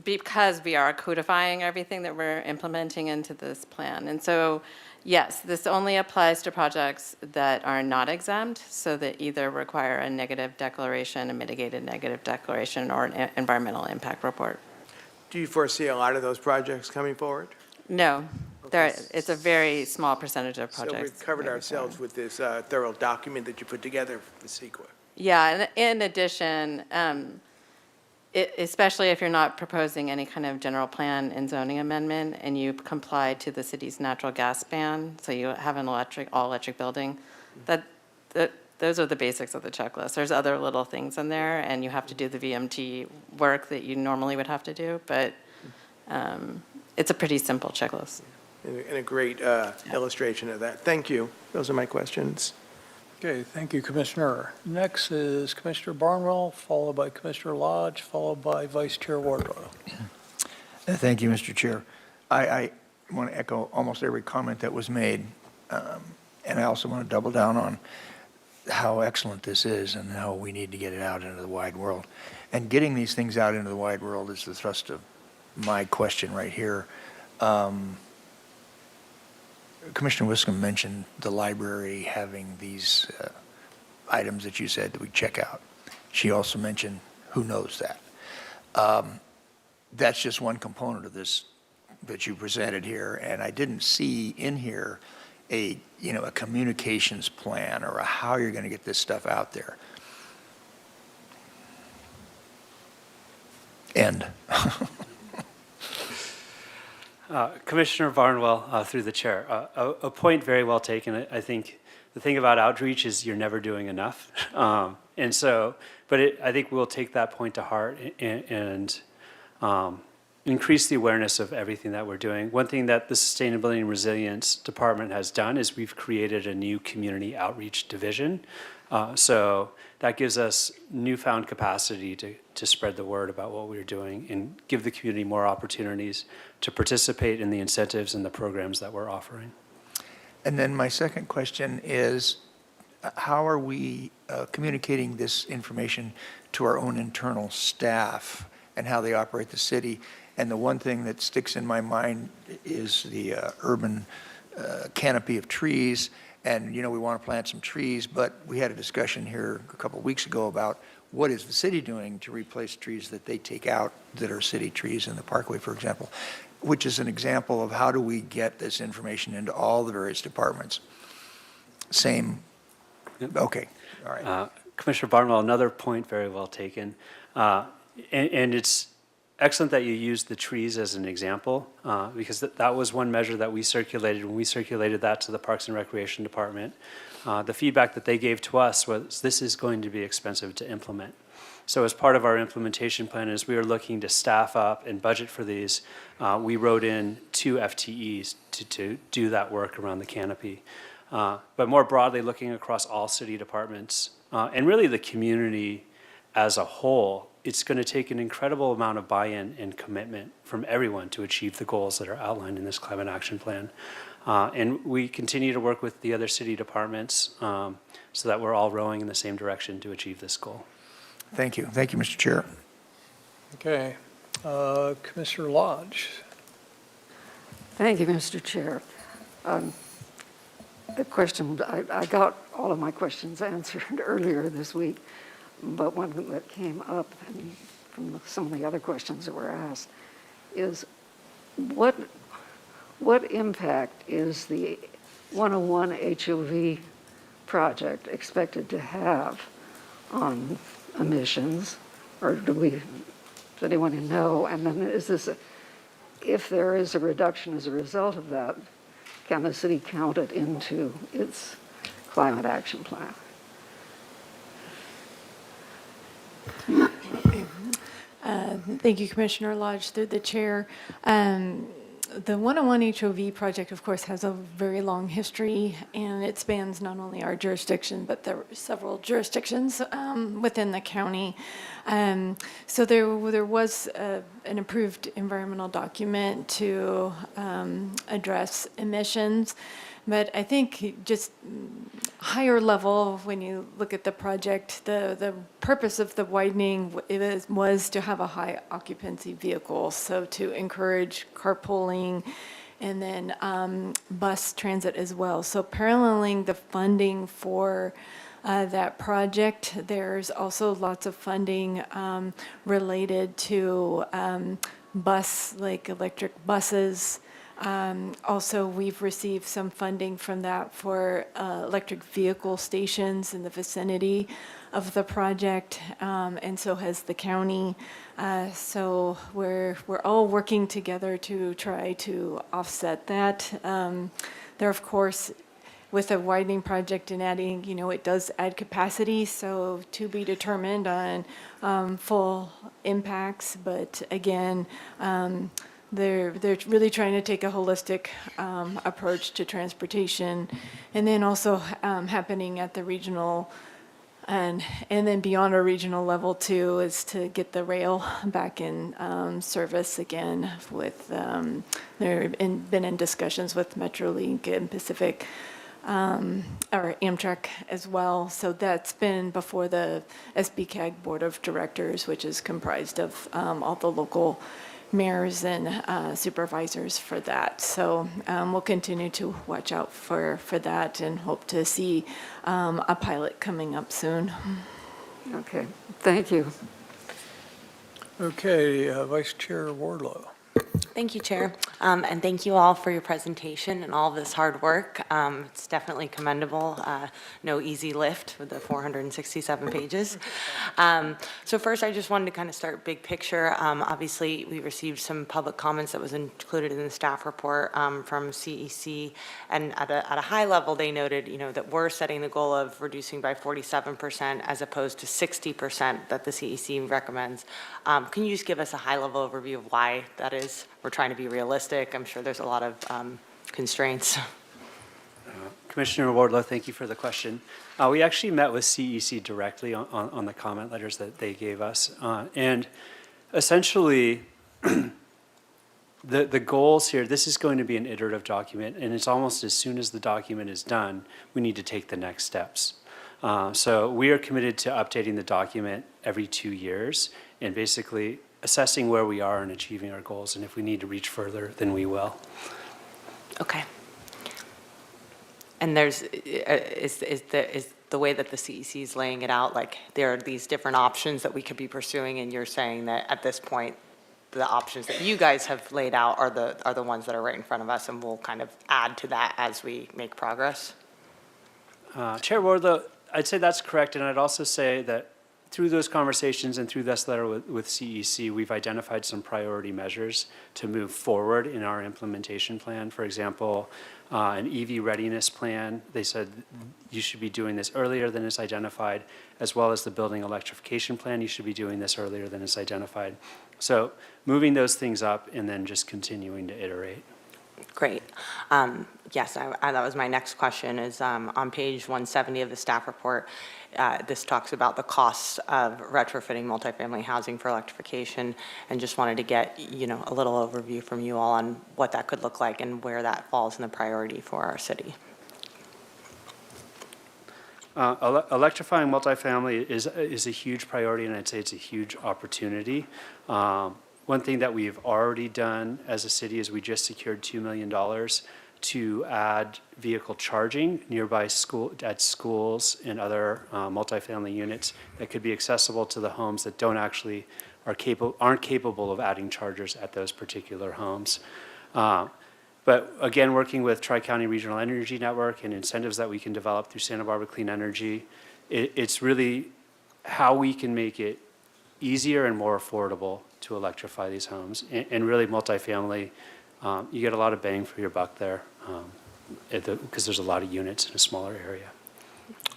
because we are codifying everything that we're implementing into this plan. And so, yes, this only applies to projects that are not exempt, so that either require a negative declaration, a mitigated negative declaration, or an environmental impact report. Do you foresee a lot of those projects coming forward? No, it's a very small percentage of So projects. we've covered maybe ourselves so. with this thorough document that you put together for CEQA. Yeah, and in addition, especially if you're not proposing any kind of general plan and zoning amendment, and you comply to the city's natural gas ban, so you have an all-electric building, those are the basics of the checklist. There's other little things in there, and you have to do the VMT work that you normally would have to do, but it's a pretty simple checklist. And a great illustration of that. Thank you. Those are my questions. Okay, thank you, Commissioner. Next is Commissioner Barnwell, followed by Commissioner Lodge, followed by Vice Chair Wardlow. Thank you, Mr. Chair. I want to echo almost every comment that was made, and I also want to double down on how excellent this is and how we need to get it out into the wide world. And getting these things out into the wide world is the thrust of my question right here. Commissioner Wiscombe mentioned the library having these items that you said that we check out. She also mentioned who knows that. That's just one component of this that you presented here, and I didn't see in here a communications plan or how you're going to get this stuff out there. End. Commissioner Barnwell, through the chair, a point very well taken. I think the thing about outreach is you're never doing enough. And so, I think we'll take that point to heart and increase the awareness of everything that we're doing. One thing that the Sustainability and Resilience Department has done is we've created a new community outreach division. So that gives us newfound capacity to spread the word about what we're doing and give the community more opportunities to participate in the incentives and the programs that we're offering. And then my second question is, how are we communicating this information to our own internal staff and how they operate the city? And the one thing that sticks in my mind is the urban canopy of trees. And, we want to plant some trees, but we had a discussion here a couple of weeks ago about what is the city doing to replace trees that they take out that are city trees in the Parkway, for example, which is an example of how do we get this information into all the various departments. Same, okay, all right. Commissioner Barnwell, another point very well taken. And it's excellent that you used the trees as an example, because that was one measure that we circulated when we circulated that to the Parks and Recreation Department. The feedback that they gave to us was this is going to be expensive to implement. So as part of our implementation plan, as we were looking to staff up and budget for these, we wrote in 2 FTEs to do that work around the canopy. But more broadly, looking across all city departments, and really the community as a whole, it's going to take an incredible amount of buy-in and commitment from everyone to achieve the goals that are outlined in this climate action plan. And we continue to work with the other city departments so that we're all rowing in the same direction to achieve this goal. Thank you. Thank you, Mr. Chair. Okay, Commissioner Lodge. Thank you, Mr. Chair. The question, I got all of my questions answered earlier this week, but one that came up and from some of the other questions that were asked is what impact is the 101 HOV project expected to have on emissions, or does anyone know? And then if there is a reduction as a result of that, can the city count it into its climate action plan? Thank you, Commissioner Lodge, through the chair. the 101 HOV project, of course, has a very long history, and it spans not only our jurisdiction, but there are several jurisdictions within the county. So there was an approved environmental document to address emissions. But I think just higher level, when you look at the project, the purpose of the widening was to have a high occupancy vehicle, so to encourage carpooling and then bus transit as well. So paralleling the funding for that project, there's also lots of funding related to like electric buses. Also, we've received some funding from that for electric vehicle stations in the vicinity of the project, and so has the county. So we're all working together to try to offset that. There, of course, with a widening project and adding, it does add capacity, so to be determined on full impacts. But again, they're really trying to take a holistic approach to transportation, and then also happening at the regional and then beyond our regional level too is to get the rail back in service again. With they've been in discussions with MetroLink and Pacific or Amtrak as well. So that's been before the SBCAG Board of Directors, which is comprised of all the local mayors and supervisors for that. So we'll continue to watch out for that and hope to see a pilot coming up soon. Okay, thank you. Okay, Vice Chair Wardlow. Thank you, Chair, and thank you all for your presentation and all of this hard work. It's definitely commendable. No easy lift with the 467 pages. So first, I just wanted to kind of start big picture. Obviously, we received some public comments that was included in the staff report from CEC, and at a high level, they noted, that we're setting the goal of reducing by 47% as opposed to 60% that the CEC recommends. Can you just give us a high-level overview of why that is? We're trying to be realistic. I'm sure there's a lot of constraints. Commissioner Wardlow, thank you for the question. We actually met with CEC directly on the comment letters that they gave us. And essentially, the goals here, this is going to be an iterative document, and it's almost as soon as the document is done, we need to take the next steps. So we are committed to updating the document every 2 years and basically assessing where we are in achieving our goals, and if we need to reach further, then we will. Okay. And is the way that the CEC is laying it out, like there are these different options that we could be pursuing, and you're saying that at this point, the options that you guys have laid out are the ones that are right in front of us, and we'll kind of add to that as we make progress? Chair Wardlow, I'd say that's correct, and I'd also say that through those conversations and through this letter with CEC, we've identified some priority measures to move forward in our implementation plan. For example, an EV readiness plan. They said you should be doing this earlier than is identified, as well as the building electrification plan. You should be doing this earlier than is identified. So moving those things up and then just continuing to iterate. Great. Yes, that was my next question is on page 170 of the staff report, this talks about the costs of retrofitting multifamily housing for electrification, and just wanted to get, a little overview from you all on what that could look like and where that falls in the priority for our city. Electrifying multifamily is a huge priority, and I'd say it's a huge opportunity. One thing that we've already done as a city is we just secured $2 million to add vehicle charging nearby schools and other multifamily units that could be accessible to the homes that aren't capable of adding chargers at those particular homes. But again, working with Tri-County Regional Energy Network and incentives that we can develop through Santa Barbara Clean Energy, it's really how we can make it easier and more affordable to electrify these homes. And really multifamily, you get a lot of bang for your buck there because there's a lot of units in a smaller area.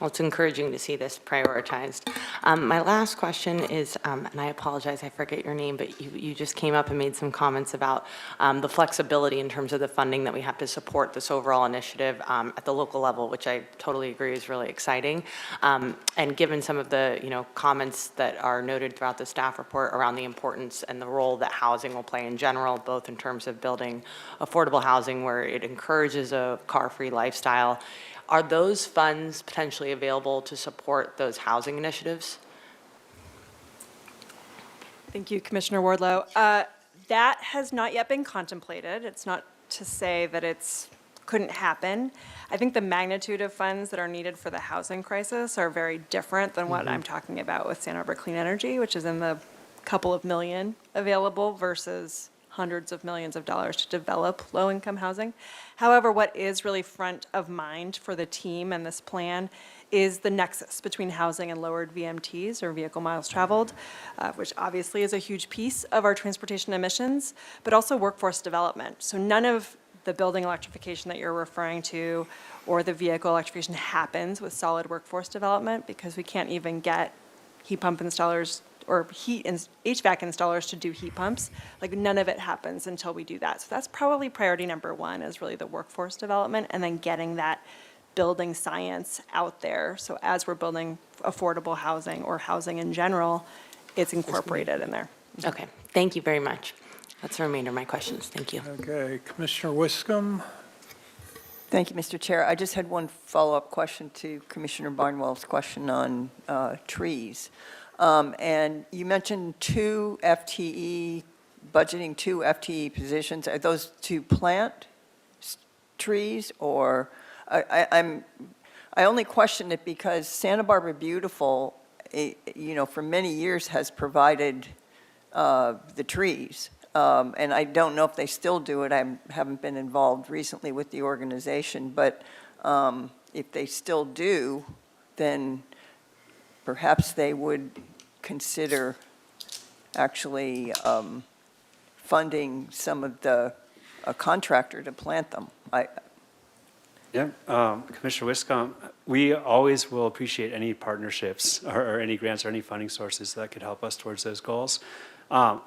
Well, it's encouraging to see this prioritized. My last question is, and I apologize, I forget your name, but you just came up and made some comments about the flexibility in terms of the funding that we have to support this overall initiative at the local level, which I totally agree is really exciting. And given some of the comments that are noted throughout the staff report around the importance and the role that housing will play in general, both in terms of building affordable housing where it encourages a car-free lifestyle, are those funds potentially available to support those housing initiatives? Thank you, Commissioner Wardlow. That has not yet been contemplated. It's not to say that it's couldn't happen. I think the magnitude of funds that are needed for the housing crisis are very different than what I'm talking about with Santa Barbara Clean Energy, which is in the couple of million available versus hundreds of millions of dollars to develop low-income housing. However, what is really front of mind for the team and this plan is the nexus between housing and lowered VMTs, or vehicle miles traveled, which obviously is a huge piece of our transportation emissions, but also workforce development. So none of the building electrification that you're referring to or the vehicle electrification happens with solid workforce development, because we can't even get heat pump installers or HVAC installers to do heat pumps. Like, none of it happens until we do that. So that's probably priority number one, is really the workforce development, and then getting that building science out there. So as we're building affordable housing or housing in general, it's incorporated in there. Okay, thank you very much. That's the remainder of my questions. Thank you. Okay, Commissioner Wiscombe? Thank you, Mr. Chair. I just had one follow-up question to Commissioner Barnwell's question on trees. And you mentioned budgeting 2 FTE positions. Are those to plant trees, or I only question it because Santa Barbara Beautiful, for many years has provided the trees. And I don't know if they still do it. I haven't been involved recently with the organization, but if they still do, then perhaps they would consider actually funding some of a contractor to plant them. Yeah, Commissioner Wiscombe, we always will appreciate any partnerships or any grants or any funding sources that could help us towards those goals. I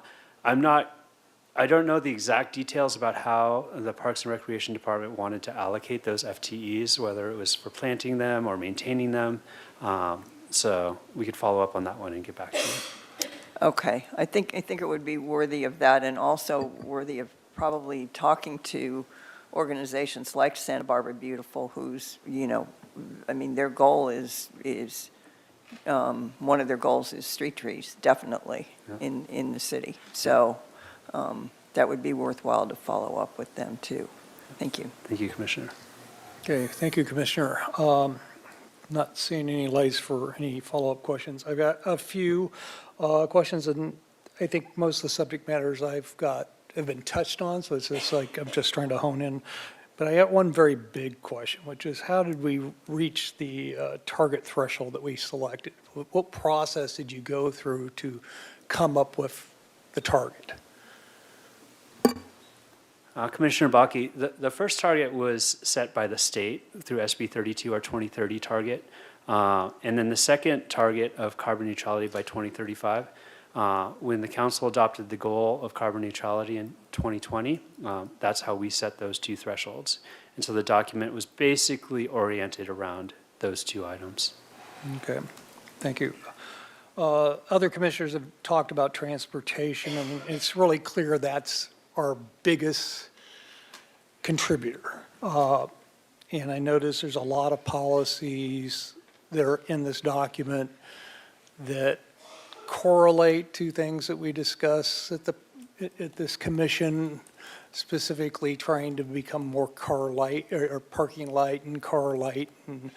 don't know the exact details about how the Parks and Recreation Department wanted to allocate those FTEs, whether it was for planting them or maintaining them. So we could follow up on that one and get back to you. Okay, I think it would be worthy of that, and also worthy of probably talking to organizations like Santa Barbara Beautiful, who's, their goal is one of their goals is street trees, definitely, in the city. So that would be worthwhile to follow up with them, too. Thank you. Thank you, Commissioner. Okay, thank you, Commissioner. Not seeing any lights for any follow-up questions. I've got a few questions, and I think most of the subject matters I've got have been touched on, so it's just like I'm just trying to hone in. But I got one very big question, which is, how did we reach the target threshold that we selected? What process did you go through to come up with the target? Commissioner Bakke, the first target was set by the state through SB 32, our 2030 target. And then the second target of carbon neutrality by 2035, when the council adopted the goal of carbon neutrality in 2020, that's how we set those 2 thresholds. And so the document was basically oriented around those 2 items. Okay, thank you. Other commissioners have talked about transportation, and it's really clear that's our biggest contributor. And I notice there's a lot of policies that are in this document that correlate to things that we discuss at this commission, specifically trying to become more car light or parking light and car light. And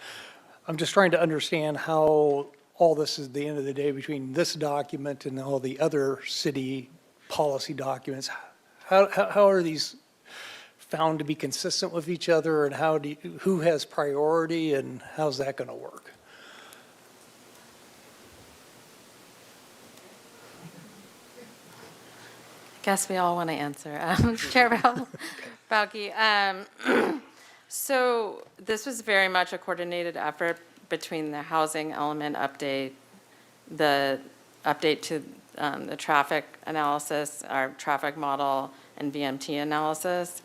I'm just trying to understand how all this is, at the end of the day, between this document and all the other city policy documents. How are these found to be consistent with each other, and who has priority, and how's that going to work? Guess we all want to answer. Chair Balke. So this was very much a coordinated effort between the housing element update, the update to the traffic analysis, our traffic model and VMT analysis,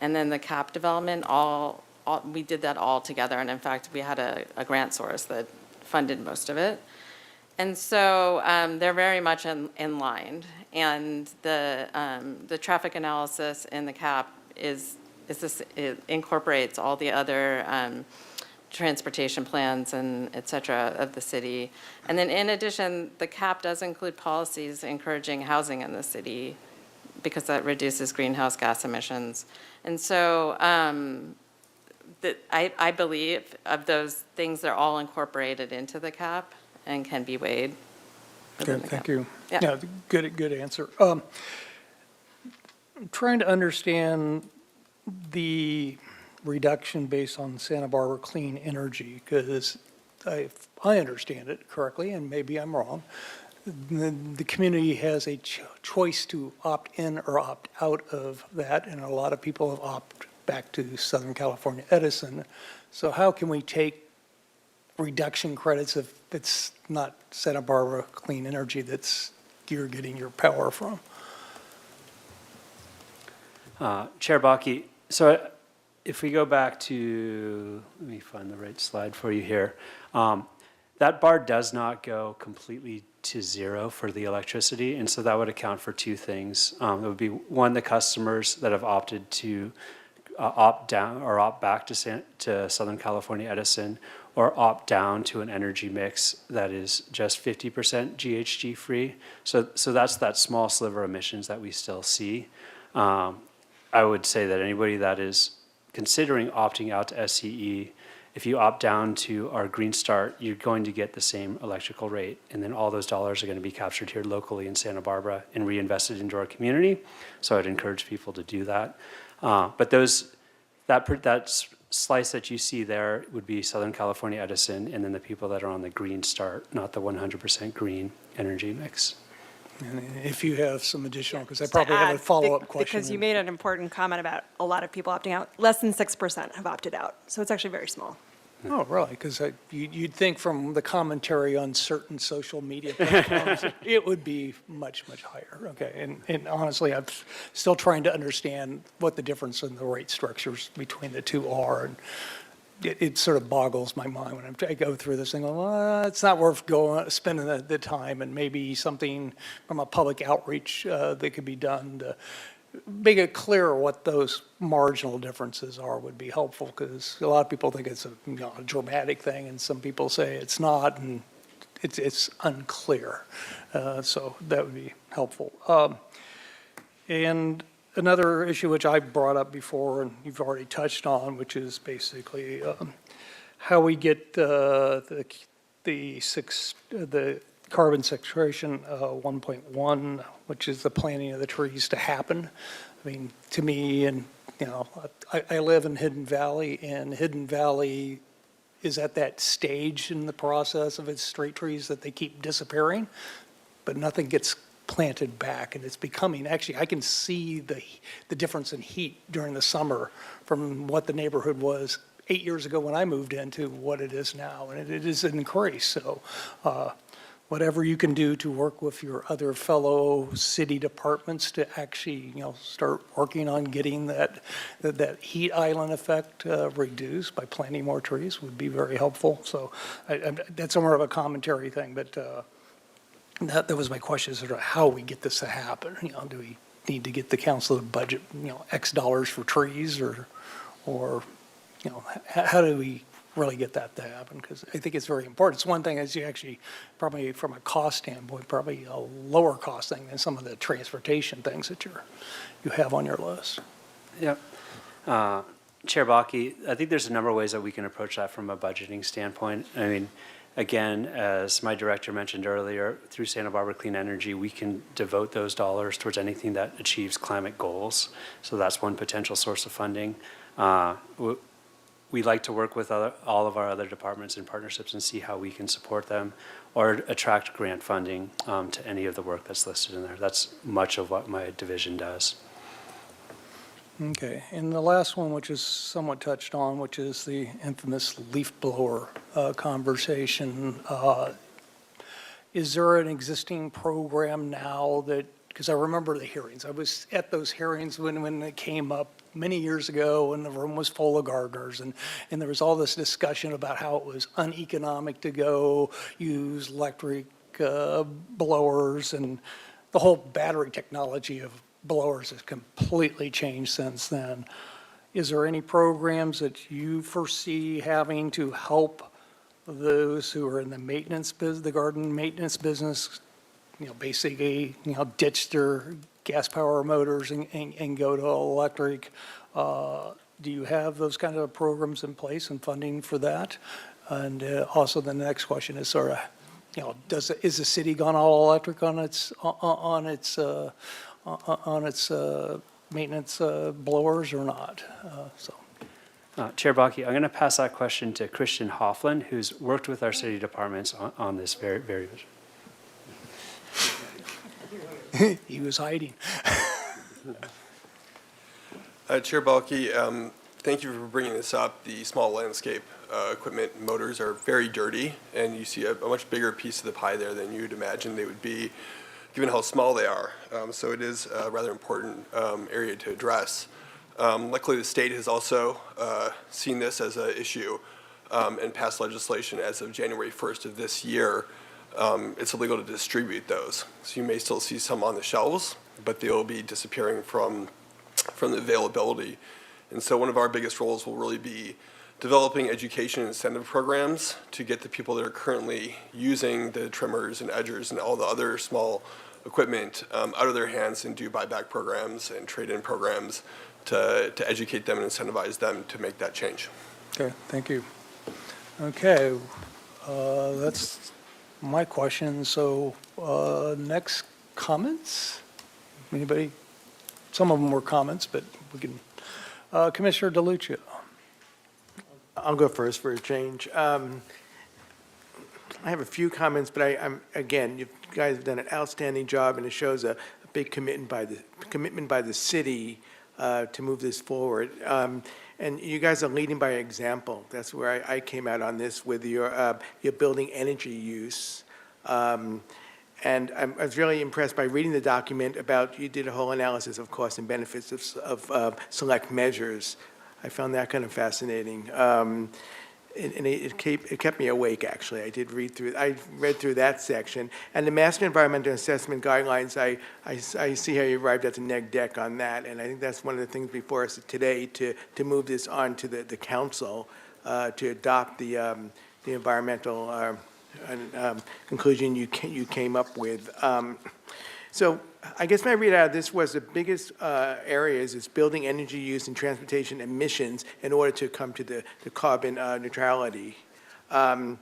and then the cap development, we did that all together. And in fact, we had a grant source that funded most of it. And so they're very much in line. And the traffic analysis in the cap it incorporates all the other transportation plans and et cetera of the city. And then in addition, the cap does include policies encouraging housing in the city because that reduces greenhouse gas emissions. And so I believe of those things, they're all incorporated into the cap and can be weighed within Good, the thank cap. you. Yeah. Yeah, good answer. I'm trying to understand the reduction based on Santa Barbara clean energy, because if I understand it correctly, and maybe I'm wrong, the community has a choice to opt in or opt out of that, and a lot of people have opted back to Southern California Edison. So how can we take reduction credits if it's not Santa Barbara clean energy that's you're getting your power from? Chair Bakke, so if we go back to, let me find the right slide for you here. That bar does not go completely to zero for the electricity, and so that would account for two things. It would be, one, the customers that have opted to opt down or opt back to Southern California Edison, or opt down to an energy mix that is just 50% GHG free. So that's that small sliver of emissions that we still see. I would say that anybody that is considering opting out to SCE, if you opt down to our Green Start, you're going to get the same electrical rate, and then all those dollars are going to be captured here locally in Santa Barbara and reinvested into our community. So I'd encourage people to do that. But that slice that you see there would be Southern California Edison, and then the people that are on the Green Start, not the 100% green energy mix. And if you have some additional, because I Just to probably have a add, follow-up question. Because you made an important comment about a lot of people opting out. Less than 6% have opted out, so it's actually very small. Oh, really? Because you'd think from the commentary on certain social media platforms, it would be much, much higher. Okay, and honestly, I'm still trying to understand what the difference in the rate structures between the two are. And it sort of boggles my mind when I go through this thing. Well, it's not worth spending the time, and maybe something from a public outreach that could be done to make it clear what those marginal differences are would be helpful, because a lot of people think it's a dramatic thing, and some people say it's not, and it's unclear. So that would be helpful. And another issue which I brought up before, and you've already touched on, which is basically how we get the carbon sequestration 1.1, which is the planting of the trees, to happen. I mean, to me, and I live in Hidden Valley, and Hidden Valley is at that stage in the process of its straight trees that they keep disappearing, but nothing gets planted back, and it's becoming, actually, I can see the difference in heat during the summer from what the neighborhood was 8 years ago when I moved in to what it is now, and it is an increase. So whatever you can do to work with your other fellow city departments to actually, start working on getting that heat island effect reduced by planting more trees would be very helpful. So that's more of a commentary thing, but that was my question, sort of how we get this to happen. Do we need to get the council to budget, X dollars for trees, or how do we really get that to happen? Because I think it's very important. It's one thing is you actually, probably from a cost standpoint, probably a lower cost thing than some of the transportation things that you have on your list. Yep. Chair Bakke, I think there's a number of ways that we can approach that from a budgeting standpoint. I mean, again, as my director mentioned earlier, through Santa Barbara Clean Energy, we can devote those dollars towards anything that achieves climate goals. So that's one potential source of funding. We like to work with all of our other departments and partnerships and see how we can support them or attract grant funding to any of the work that's listed in there. That's much of what my division does. Okay, and the last one, which is somewhat touched on, which is the infamous leaf blower conversation. Is there an existing program now that, because I remember the hearings, I was at those hearings when it came up many years ago, and the room was full of gardeners, and there was all this discussion about how it was uneconomic to go use electric blowers, and the whole battery technology of blowers has completely changed since then. Is there any programs that you foresee having to help those who are in the maintenance business, the garden maintenance business, basically, ditch their gas power motors and go to electric? Do you have those kind of programs in place and funding for that? And also the next question is sort of, is the city gone all electric on its maintenance blowers or not? Chair Bakke, I'm going to pass that question to Christian Hoffland, who's worked with our city departments on this very issue. He was hiding. Chair Bakke, thank you for bringing this up. The small landscape equipment motors are very dirty, and you see a much bigger piece of the pie there than you'd imagine they would be, given how small they are. So it is a rather important area to address. Luckily, the state has also seen this as an issue and passed legislation as of January 1st of this year. It's illegal to distribute those. So you may still see some on the shelves, but they'll be disappearing from the availability. And so one of our biggest roles will really be developing education incentive programs to get the people that are currently using the trimmers and edgers and all the other small equipment out of their hands and do buyback programs and trade-in programs to educate them and incentivize them to make that change. Okay, thank you. Okay, that's my question. So next comments? Anybody? Some of them were comments, but we can. Commissioner DeLucia. I'll go first for a change. I have a few comments, but again, you guys have done an outstanding job, and it shows a big commitment by the city to move this forward. And you guys are leading by example. That's where I came out on this with your building energy use. And I was really impressed by reading the document about, you did a whole analysis of costs and benefits of select measures. I found that kind of fascinating. And it kept me awake, actually. I read through that section. And the Master Environmental Assessment Guidelines, I see how you arrived at the neg deck on that. And I think that's one of the things before us today, to move this on to the council to adopt the environmental conclusion you came up with. So I guess my read out of this was the biggest areas is building energy use and transportation emissions in order to come to the carbon neutrality. And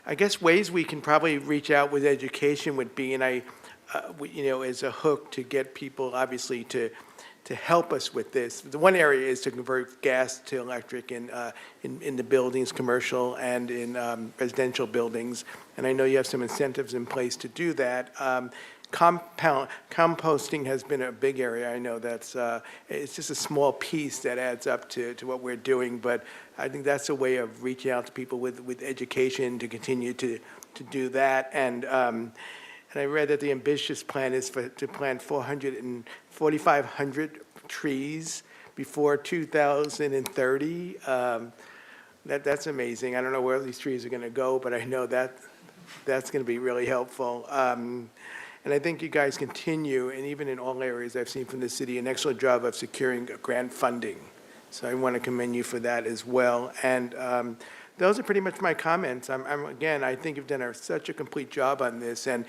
I guess ways we can probably reach out with education would be, and as a hook to get people obviously to help us with this. The one area is to convert gas to electric in the buildings, commercial and in residential buildings. And I know you have some incentives in place to do that. Composting has been a big area. I know that's it's just a small piece that adds up to what we're doing, but I think that's a way of reaching out to people with education to continue to do that. And I read that the ambitious plan is to plant 4,500 trees before 2030. That's amazing. I don't know where these trees are going to go, but I know that's going to be really helpful. And I think you guys continue, and even in all areas I've seen from the city, an excellent job of securing grant funding. So I want to commend you for that as well. And those are pretty much my comments. Again, I think you've done such a complete job on this and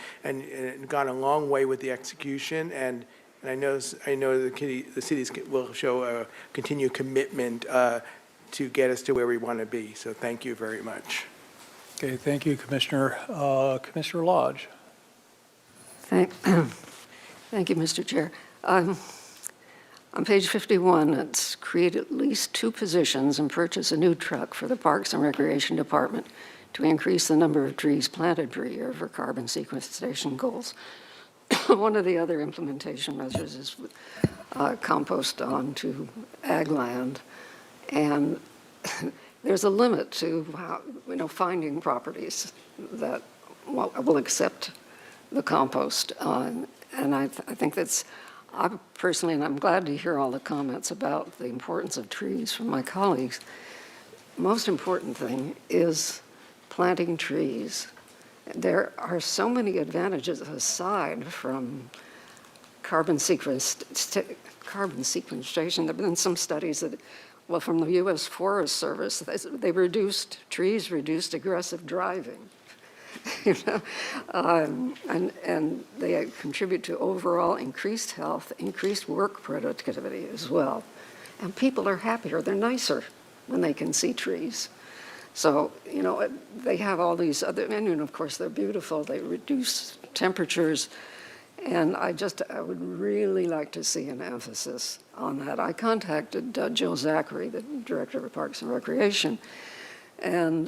gone a long way with the execution. And I know the cities will show a continued commitment to get us to where we want to be. So thank you very much. Okay, thank you, Commissioner. Commissioner Lodge. Thank you, Mr. Chair. On page 51, it's create at least 2 positions and purchase a new truck for the Parks and Recreation Department to increase the number of trees planted per year for carbon sequestration goals. One of the other implementation measures is compost onto ag land. And there's a limit to how, finding properties that will accept the compost. And I think I personally, and I'm glad to hear all the comments about the importance of trees from my colleagues. Most important thing is planting trees. There are so many advantages aside from carbon sequestration. There have been some studies that, from the U.S. Forest Service, trees reduced aggressive driving. And they contribute to overall increased health, increased work productivity as well. And people are happier, they're nicer when they can see trees. So, they have all these other, and of course they're beautiful, they reduce temperatures, and I would really like to see an emphasis on that. I contacted Jill Zachary, the Director of Parks and Recreation, and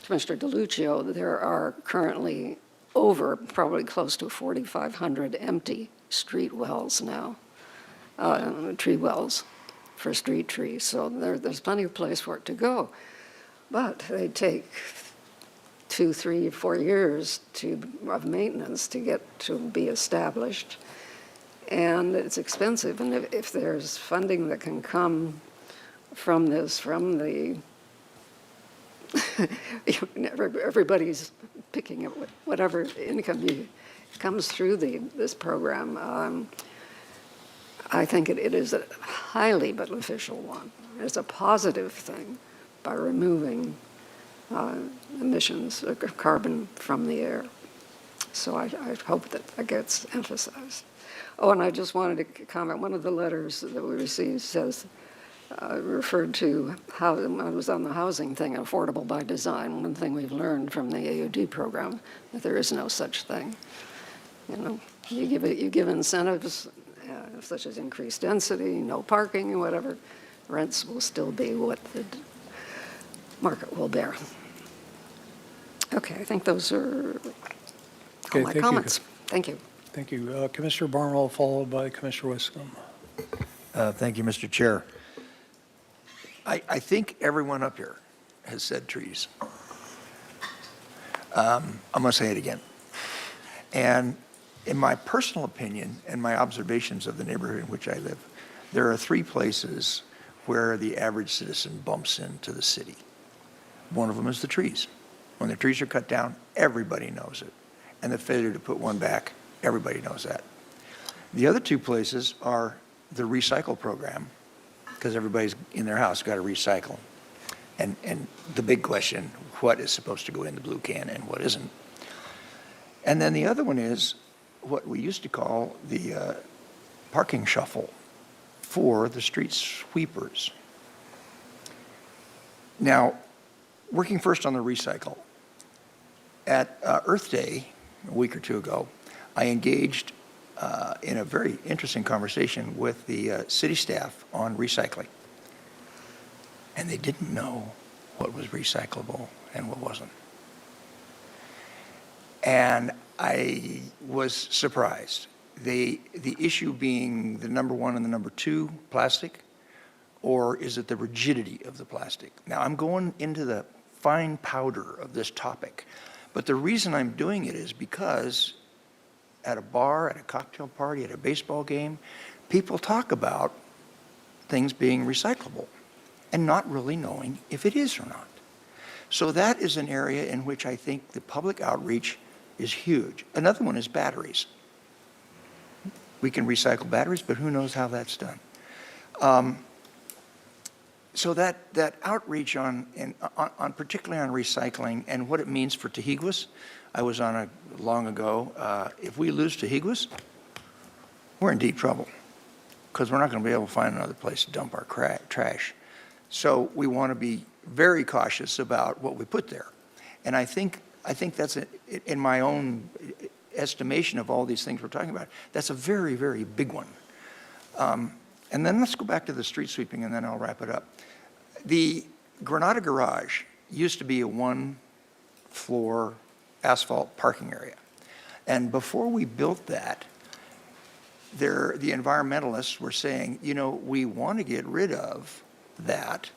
Commissioner DeLuccio. There are currently probably close to 4,500 empty street wells now, tree wells for street trees. So there's plenty of place for it to go. But they take 2, 3, 4 years of maintenance to get to be established. And it's expensive. And if there's funding that can come from this, from the everybody's picking up whatever income comes through this program. I think it is a highly beneficial one. It's a positive thing by removing emissions of carbon from the air. So I hope that gets emphasized. Oh, and I just wanted to comment, one of the letters that we received says, referred to how I was on the housing thing, affordable by design. One thing we've learned from the AUD program, that there is no such thing. You give incentives such as increased density, no parking, and whatever, rents will still be what the market will bear. Okay, I think those are all my comments. Thank you. Thank you. Commissioner Barnwell, followed by Commissioner Wiscombe. Thank you, Mr. Chair. I think everyone up here has said trees. I'm going to say it again. And in my personal opinion and my observations of the neighborhood in which I live, there are 3 places where the average citizen bumps into the city. One of them is the trees. When the trees are cut down, everybody knows it. And the failure to put one back, everybody knows that. The other 2 places are the recycle program, because everybody's in their house got to recycle. And the big question, what is supposed to go in the blue can and what isn't? And then the other one is what we used to call the parking shuffle for the street sweepers. Now, working first on the recycle, at Earth Day, a week or 2 ago, I engaged in a very interesting conversation with the city staff on recycling. And they didn't know what was recyclable and what wasn't. And I was surprised. The issue being the number 1 and the number 2, plastic, or is it the rigidity of the plastic? Now, I'm going into the fine powder of this topic, but the reason I'm doing it is because at a bar, at a cocktail party, at a baseball game, people talk about things being recyclable and not really knowing if it is or not. So that is an area in which I think the public outreach is huge. Another one is batteries. We can recycle batteries, but who knows how that's done. So that outreach on particularly on recycling and what it means for Tahiguas. I was on long ago. If we lose Tahiguas, we're in deep trouble because we're not going to be able to find another place to dump our trash. So we want to be very cautious about what we put there. And I think that's, in my own estimation of all these things we're talking about, that's a very, very big one. And then let's go back to the street sweeping, and then I'll wrap it up. The Granada Garage used to be a 1-floor asphalt parking area. And before we built that, the environmentalists were saying, you know, we want to get rid of that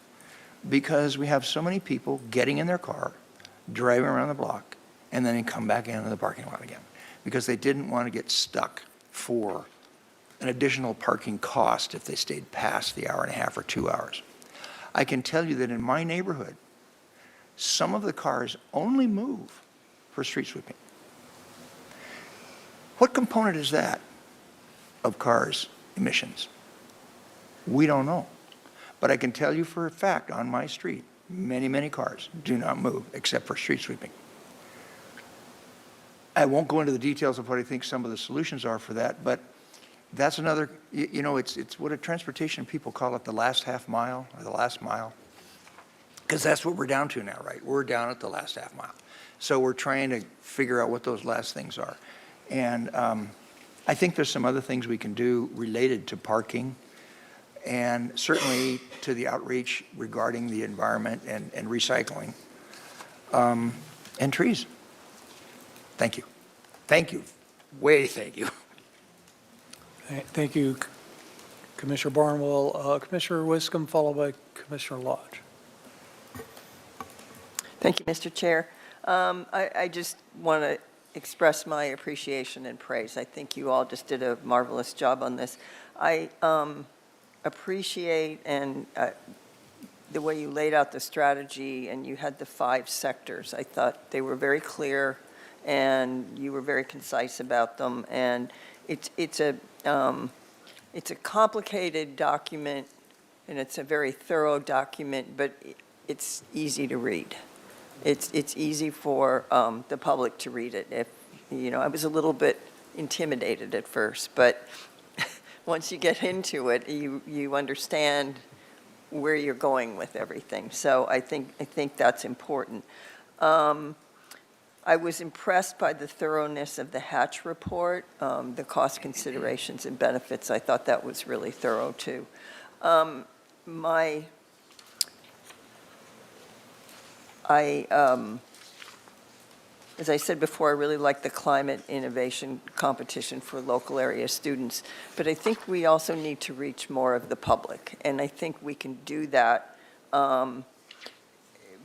because we have so many people getting in their car, driving around the block, and then they come back into the parking lot again because they didn't want to get stuck for an additional parking cost if they stayed past the hour and a half or 2 hours. I can tell you that in my neighborhood, some of the cars only move for street sweeping. What component is that of cars' emissions? We don't know. But I can tell you for a fact, on my street, many, many cars do not move except for street sweeping. I won't go into the details of what I think some of the solutions are for that, but that's another, you know, it's what a transportation people call it, the last half mile or the last mile. Because that's what we're down to now, right? We're down at the last half mile. So we're trying to figure out what those last things are. And I think there's some other things we can do related to parking and certainly to the outreach regarding the environment and recycling and trees. Thank you. Thank you. Way thank you. Thank you, Commissioner Barnwell. Commissioner Wiscombe, followed by Commissioner Lodge. Thank you, Mr. Chair. I just want to express my appreciation and praise. I think you all just did a marvelous job on this. I appreciate and the way you laid out the strategy and you had the 5 sectors. I thought they were very clear and you were very concise about them. And it's a complicated document and it's a very thorough document, but it's easy to read. It's easy for the public to read it. If you know, I was a little bit intimidated at first, but once you get into it, you understand where you're going with everything. So I think that's important. I was impressed by the thoroughness of the Hatch report, the cost considerations and benefits. I thought that was really thorough too. As I said before, I really like the climate innovation competition for local area students, but I think we also need to reach more of the public, and I think we can do that.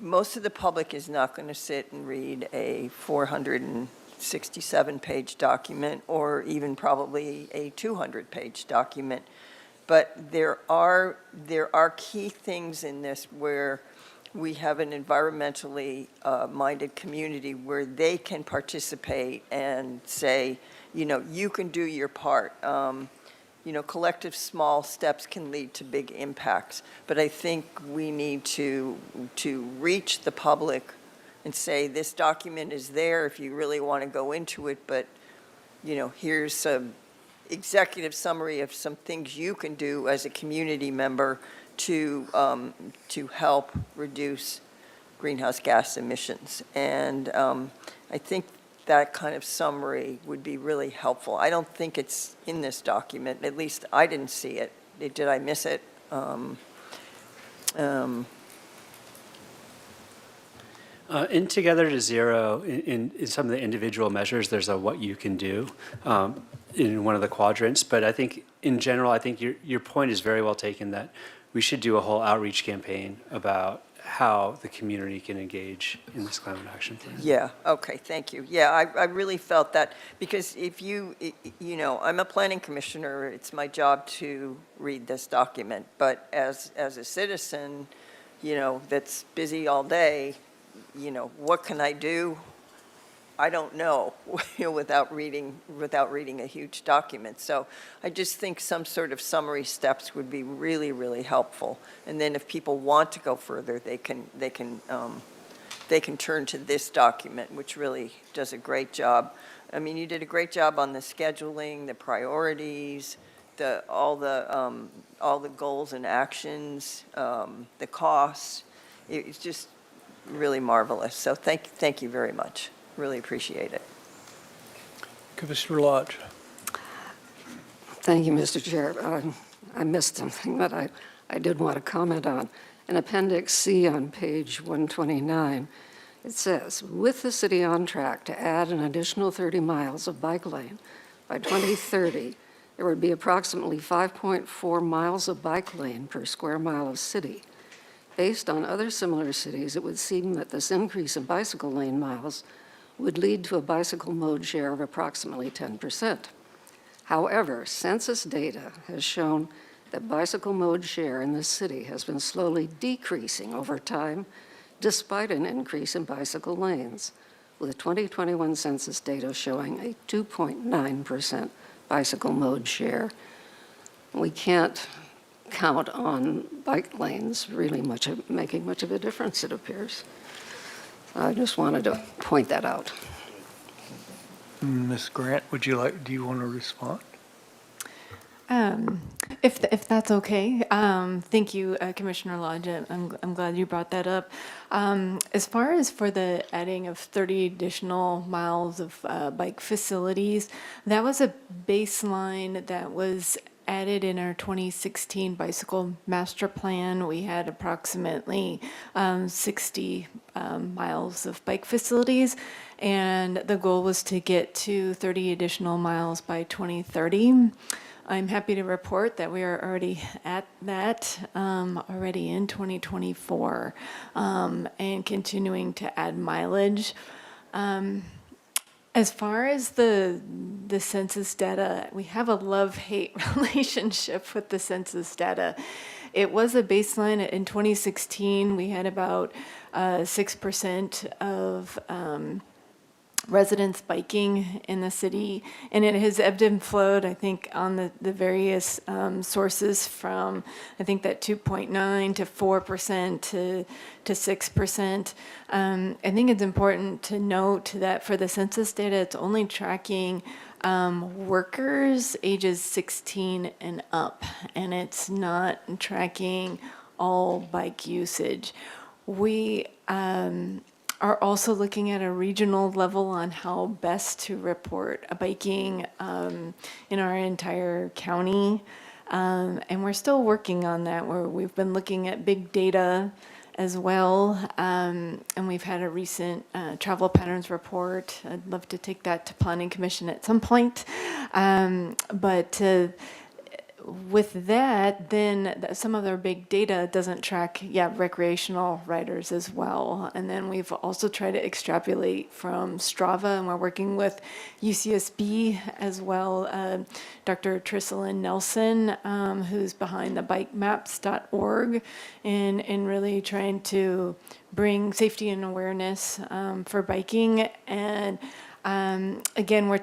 Most of the public is not going to sit and read a 467-page document or even probably a 200-page document, but there are key things in this where we have an environmentally minded community where they can participate and say, you know, you can do your part. You know, collective small steps can lead to big impacts. But I think we need to reach the public and say, this document is there if you really want to go into it, but, you know, here's some executive summary of some things you can do as a community member to help reduce greenhouse gas emissions. And I think that kind of summary would be really helpful. I don't think it's in this document, at least I didn't see it. Did I miss it? In Together to Zero, in some of the individual measures, there's a what you can do in one of the quadrants. But I think in general, I think your point is very well taken that we should do a whole outreach campaign about how the community can engage in this climate action plan. Yeah, okay, thank you. Yeah, I really felt that, because if you know, I'm a planning commissioner, it's my job to read this document, but as a citizen, you know, that's busy all day, you know, what can I do? I don't know, without reading a huge document. So I just think some sort of summary steps would be really, really helpful. And then if people want to go further, they can turn to this document, which really does a great job. I mean, you did a great job on the scheduling, the priorities, all the goals and actions, the costs. It's just really marvelous. So thank you very much. Really appreciate it. Commissioner Lodge. Thank you, Mr. Chair. I missed something that I did want to comment on. In Appendix C on page 129, it says, with the city on track to add an additional 30 miles of bike lane by 2030, there would be approximately 5.4 miles of bike lane per square mile of city. Based on other similar cities, it would seem that this increase in bicycle lane miles would lead to a bicycle mode share of approximately 10%. However, census data has shown that bicycle mode share in this city has been slowly decreasing over time, despite an increase in bicycle lanes, with 2021 census data showing a 2.9% bicycle mode share. We can't count on bike lanes really making much of a difference, it appears. I just wanted to point that out. Ms. Grant, do you want to respond? If that's okay, thank you, Commissioner Lodge. I'm glad you brought that up. As far as for the adding of 30 additional miles of bike facilities, that was a baseline that was added in our 2016 bicycle master plan. We had approximately 60 miles of bike facilities, and the goal was to get to 30 additional miles by 2030. I'm happy to report that we are already at that, already in 2024, and continuing to add mileage. As far as the census data, we have a love-hate relationship with the census data. It was a baseline in 2016. We had about 6% of residents biking in the city, and it has ebbed and flowed, I think, on the various sources from, I think, that 2.9 to 4% to 6%. I think it's important to note that for the census data, it's only tracking workers ages 16 and up, and it's not tracking all bike usage. We are also looking at a regional level on how best to report biking in our entire county. And we're still working on that, where we've been looking at big data as well. And we've had a recent travel patterns report. I'd love to take that to Planning Commission at some point. With that, then some of their big data doesn't track, recreational riders as well. And then we've also tried to extrapolate from Strava, and we're working with UCSB as well, Dr. Trisselyn Nelson, who's behind the bikemaps.org, and really trying to bring safety and awareness for biking. And again,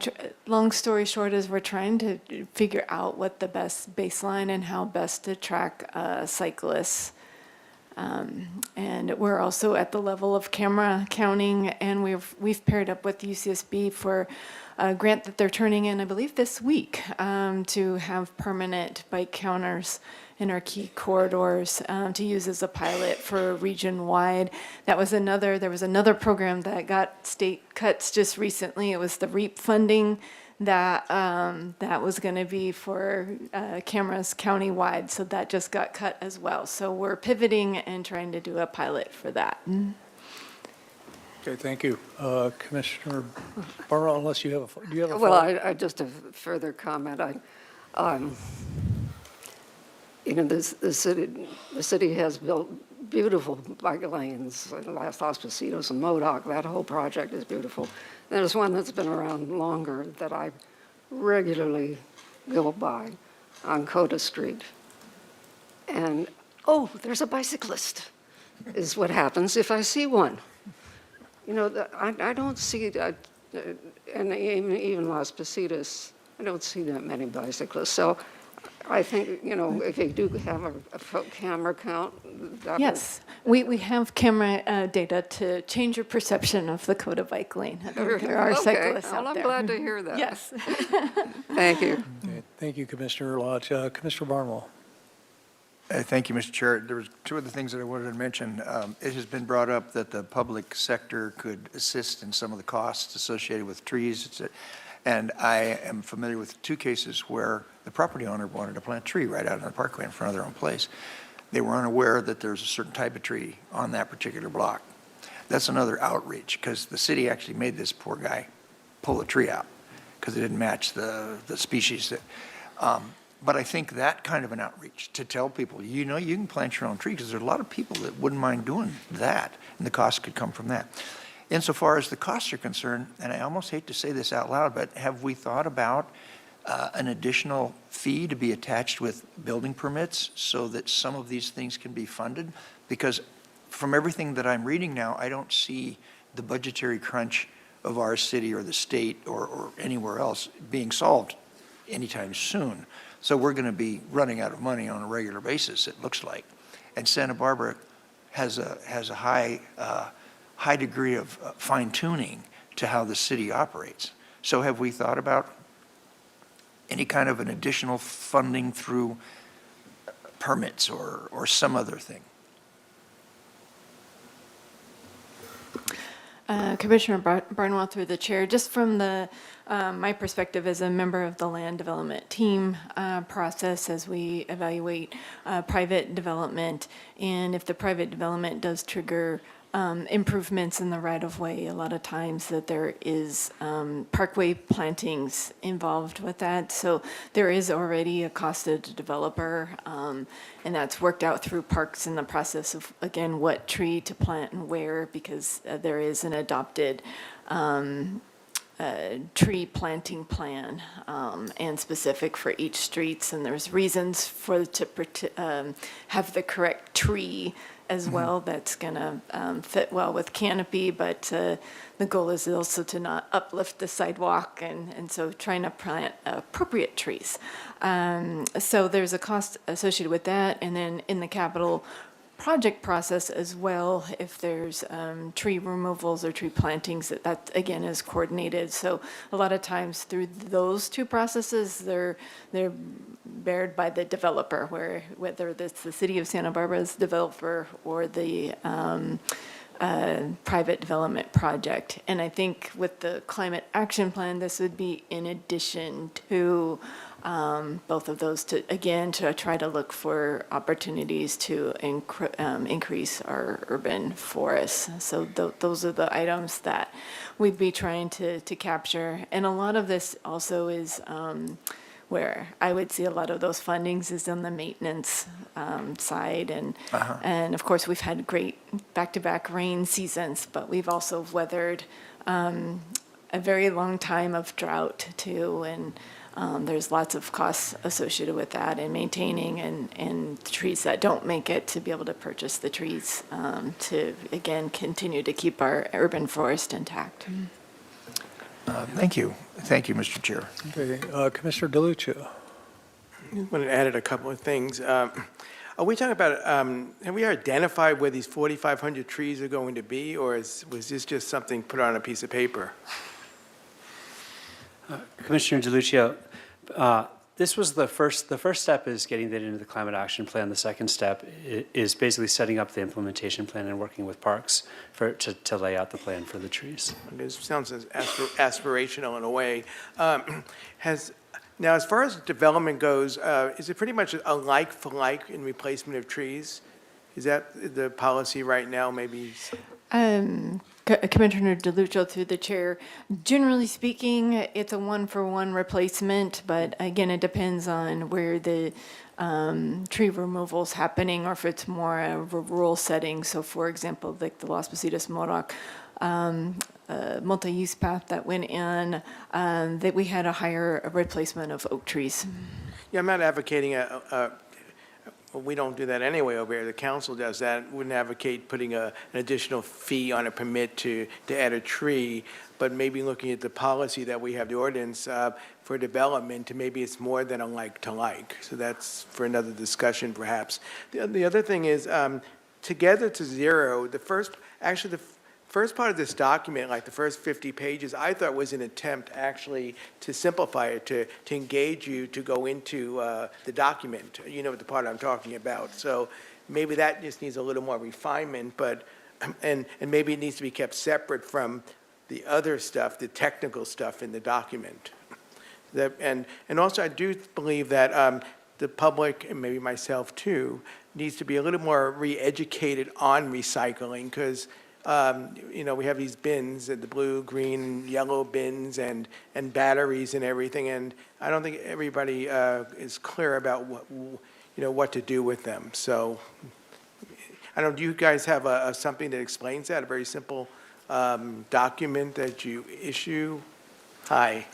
long story short is we're trying to figure out what the best baseline and how best to track cyclists. And we're also at the level of camera counting, and we've paired up with UCSB for a grant that they're turning in, I believe, this week, to have permanent bike counters in our key corridors to use as a pilot for region-wide. There was another program that got state cuts just recently. It was the REAP funding that was going to be for cameras county-wide, so that just got cut as well. So we're pivoting and trying to do a pilot for that. Okay, thank you. Commissioner Barrow, unless you have do you have a Well, follow-up? I just a further comment. The city has built beautiful bike lanes, Las Hospicitos and Modoc. That whole project is beautiful. There's one that's been around longer that I regularly go by on Coda Street. And, there's a bicyclist, is what happens if I see one. I don't see that, and even Las Positas, I don't see that many bicyclists. So I think, if you do have a camera count, that Yes, we have camera data to change your perception of the Coda bike lane. There are cyclists out there. I'm glad to hear that. Yes. Thank you. Okay, thank you, Commissioner Lodge. Commissioner Barnwell. Thank you, Mr. Chair. There was two other things that I wanted to mention. It has been brought up that the public sector could assist in some of the costs associated with trees. And I am familiar with two cases where the property owner wanted to plant a tree right out on the parkway in front of their own place. They were unaware that there's a certain type of tree on that particular block. That's another outreach, because the city actually made this poor guy pull the tree out because it didn't match the species. But I think that kind of an outreach to tell people, you know, you can plant your own tree, because there are a lot of people that wouldn't mind doing that, and the cost could come from that. Insofar as the costs are concerned, and I almost hate to say this out loud, but have we thought about an additional fee to be attached with building permits so that some of these things can be funded? Because from everything that I'm reading now, I don't see the budgetary crunch of our city or the state or anywhere else being solved anytime soon. So we're going to be running out of money on a regular basis, it looks like. And Santa Barbara has a high degree of fine-tuning to how the city operates. So have we thought about any kind of an additional funding through permits or some other thing? Commissioner Barnwell, through the chair, just from my perspective as a member of the land development team process as we evaluate private development, and if the private development does trigger improvements in the right-of-way, a lot of times that there is parkway plantings involved with that. So there is already a cost to the developer, and that's worked out through parks in the process of, again, what tree to plant and where, because there is an adopted tree planting plan and specific for each streets, and there's reasons for to have the correct tree as well that's going to fit well with canopy, but the goal is also to not uplift the sidewalk, and so trying to plant appropriate trees. So there's a cost associated with that, and then in the capital project process as well, if there's tree removals or tree plantings, that again is coordinated. So a lot of times through those two processes, they're bared by the developer, whether it's the city of Santa Barbara's developer or the private development project. And I think with the climate action plan, this would be in addition to both of those, to try to look for opportunities to increase our urban forests. So those are the items that we'd be trying to capture. And a lot of this also is where I would see a lot of those fundings is on the maintenance side. And of course, we've had great back-to-back rain seasons, but we've also weathered a very long time of drought too. And there's lots of costs associated with that, and maintaining and trees that don't make it, to be able to purchase the trees to, again, continue to keep our urban forest intact. Thank you. Thank you, Mr. Chair. Okay, Commissioner DeLucia. I wanted to add a couple of things. Are we talking about, have we identified where these 4,500 trees are going to be, or was this just something put on a piece of paper? Commissioner DeLucia, this was the first step is getting that into the climate action plan. The second step is basically setting up the implementation plan and working with parks to lay out the plan for the trees. This sounds aspirational in a way. Now, as far as development goes, is it pretty much a like for like in replacement of trees? Is that the policy right now, maybe? Commissioner DeLucia, through the chair, generally speaking, it's a one-for-one replacement, but again, it depends on where the tree removal is happening, or if it's more a rural setting. So for example, like the Las Positas Modoc multi-use path that went in, that we had a higher replacement of oak trees. Yeah, I'm not advocating well, we don't do that anyway over here. The council does that. Wouldn't advocate putting an additional fee on a permit to add a tree, but maybe looking at the policy that we have, the ordinance for development, to maybe it's more than a like to like. So that's for another discussion, perhaps. The other thing is, Together to Zero, the first part of this document, like the first 50 pages, I thought was an attempt actually to simplify it, to engage you to go into the document, you know, the part I'm talking about. So maybe that just needs a little more refinement, but, and maybe it needs to be kept separate from the other stuff, the technical stuff in the document. And also I do believe that the public, and maybe myself too, needs to be a little more re-educated on recycling, because we have these bins, the blue, green, yellow bins and batteries and everything, and I don't think everybody is clear about what to do with them. So, I don't, do you guys have something that explains that, a very simple document that you issue? Hi.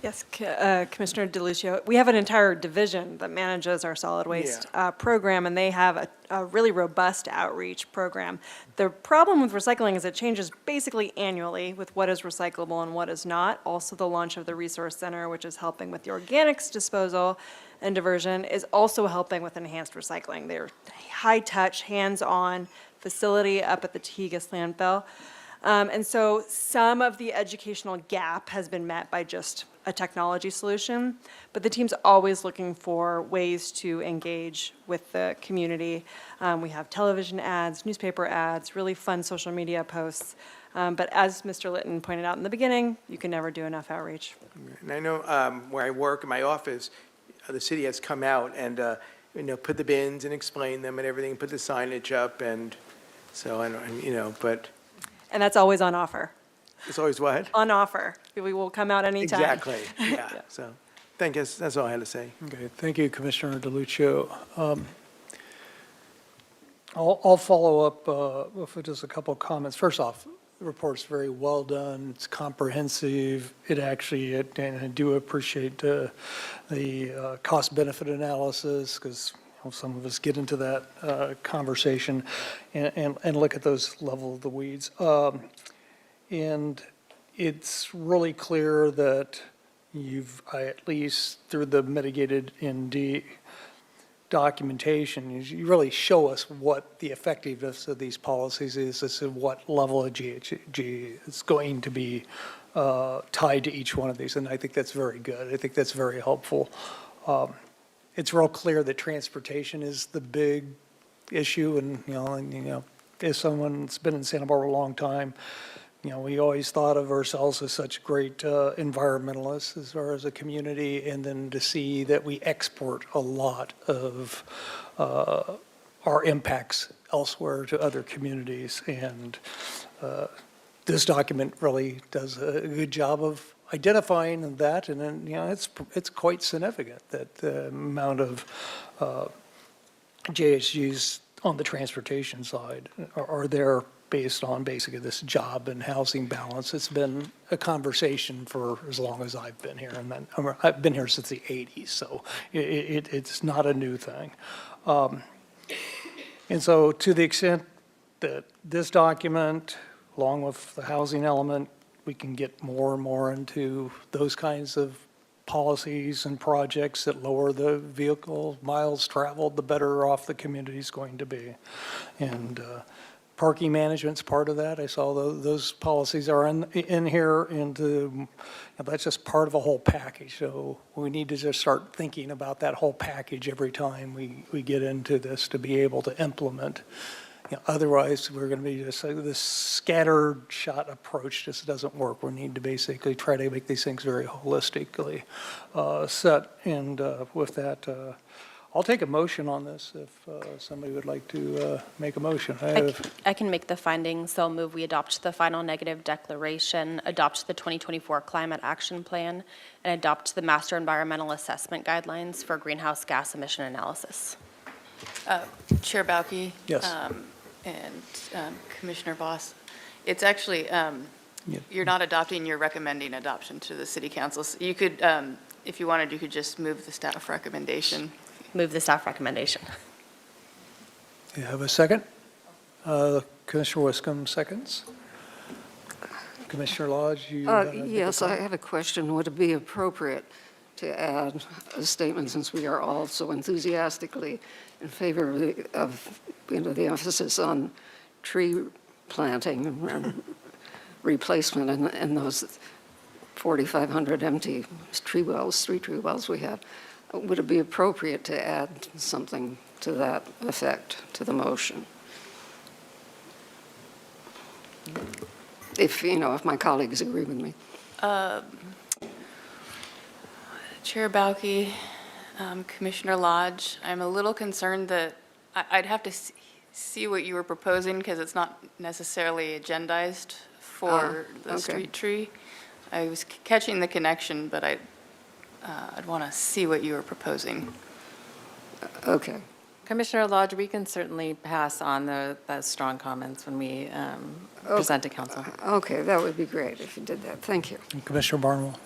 Yes, Commissioner DeLucio, we have an entire division that manages our solid waste program, and they have a really robust outreach program. The problem with recycling is it changes basically annually with what is recyclable and what is not. Also, the launch of the Resource Center, which is helping with the organics disposal and diversion, is also helping with enhanced recycling. They're high-touch, hands-on facility up at the Tejas landfill. And so some of the educational gap has been met by just a technology solution, but the team's always looking for ways to engage with the community. We have television ads, newspaper ads, really fun social media posts. But as Mr. Litton pointed out in the beginning, you can never do enough outreach. And I know where I work in my office, the city has come out and, put the bins and explain them and everything, put the signage up, and so, but. And that's always on offer. It's always what? On offer. We will come out anytime. Exactly, yeah. So, thank you, that's all I had to say. Okay, thank you, Commissioner DeLucio. I'll follow up with just a couple of comments. First off, the report's very well done, it's comprehensive, and I do appreciate the cost-benefit analysis, because some of us get into that conversation and look at those level of the weeds. And it's really clear that at least through the mitigated ND documentation, you really show us what the effectiveness of these policies is, as to what level of GHG is going to be tied to each one of these, and I think that's very good. I think that's very helpful. It's real clear that transportation is the big issue, and as someone that's been in Santa Barbara a long time, we always thought of ourselves as such great environmentalists as far as a community, and then to see that we export a lot of our impacts elsewhere to other communities. And this document really does a good job of identifying that, and then, it's quite significant that the amount of JHGs on the transportation side are there based on basically this job and housing balance. It's been a conversation for as long as I've been here, and I've been here since the 80s, so it's not a new thing. And so to the extent that this document, along with the housing element, we can get more and more into those kinds of policies and projects that lower the vehicle miles traveled, the better off the community's going to be. And parking management's part of that. I saw those policies are in here, and that's just part of a whole package. So we need to just start thinking about that whole package every time we get into this to be able to implement. Otherwise, we're going to be just this scattered shot approach just doesn't work. We need to basically try to make these things very holistically set. And with that, I'll take a motion on this if somebody would like to make a motion. I can make the findings. So I'll move we adopt the final negative declaration, adopt the 2024 Climate Action Plan, and adopt the Master Environmental Assessment Guidelines for greenhouse gas emission analysis. Chair Bauke. Yes. And Commissioner Voss, it's actually, you're not adopting, you're recommending adoption to the City Council. So you could, if you wanted, you could just move the staff recommendation. Move the staff recommendation. You have a second? Commissioner Wiscombe seconds. Commissioner Lodge, you? Yes, I have a question. Would it be appropriate to add a statement, since we are all so enthusiastically in favor of the emphasis on tree planting and replacement in those 4,500 empty tree wells, street tree wells we have? Would it be appropriate to add something to that effect to the motion? If my colleagues agree with me. Chair Bauke, Commissioner Lodge, I'm a little concerned that I'd have to see what you were proposing, because it's not necessarily agendized for the okay. street tree. I was catching the connection, but I'd want to see what you were proposing. Okay. Commissioner Lodge, we can certainly pass on those strong comments when we present to council. Okay, that would be great if you did that. Thank you. Commissioner Barnwell.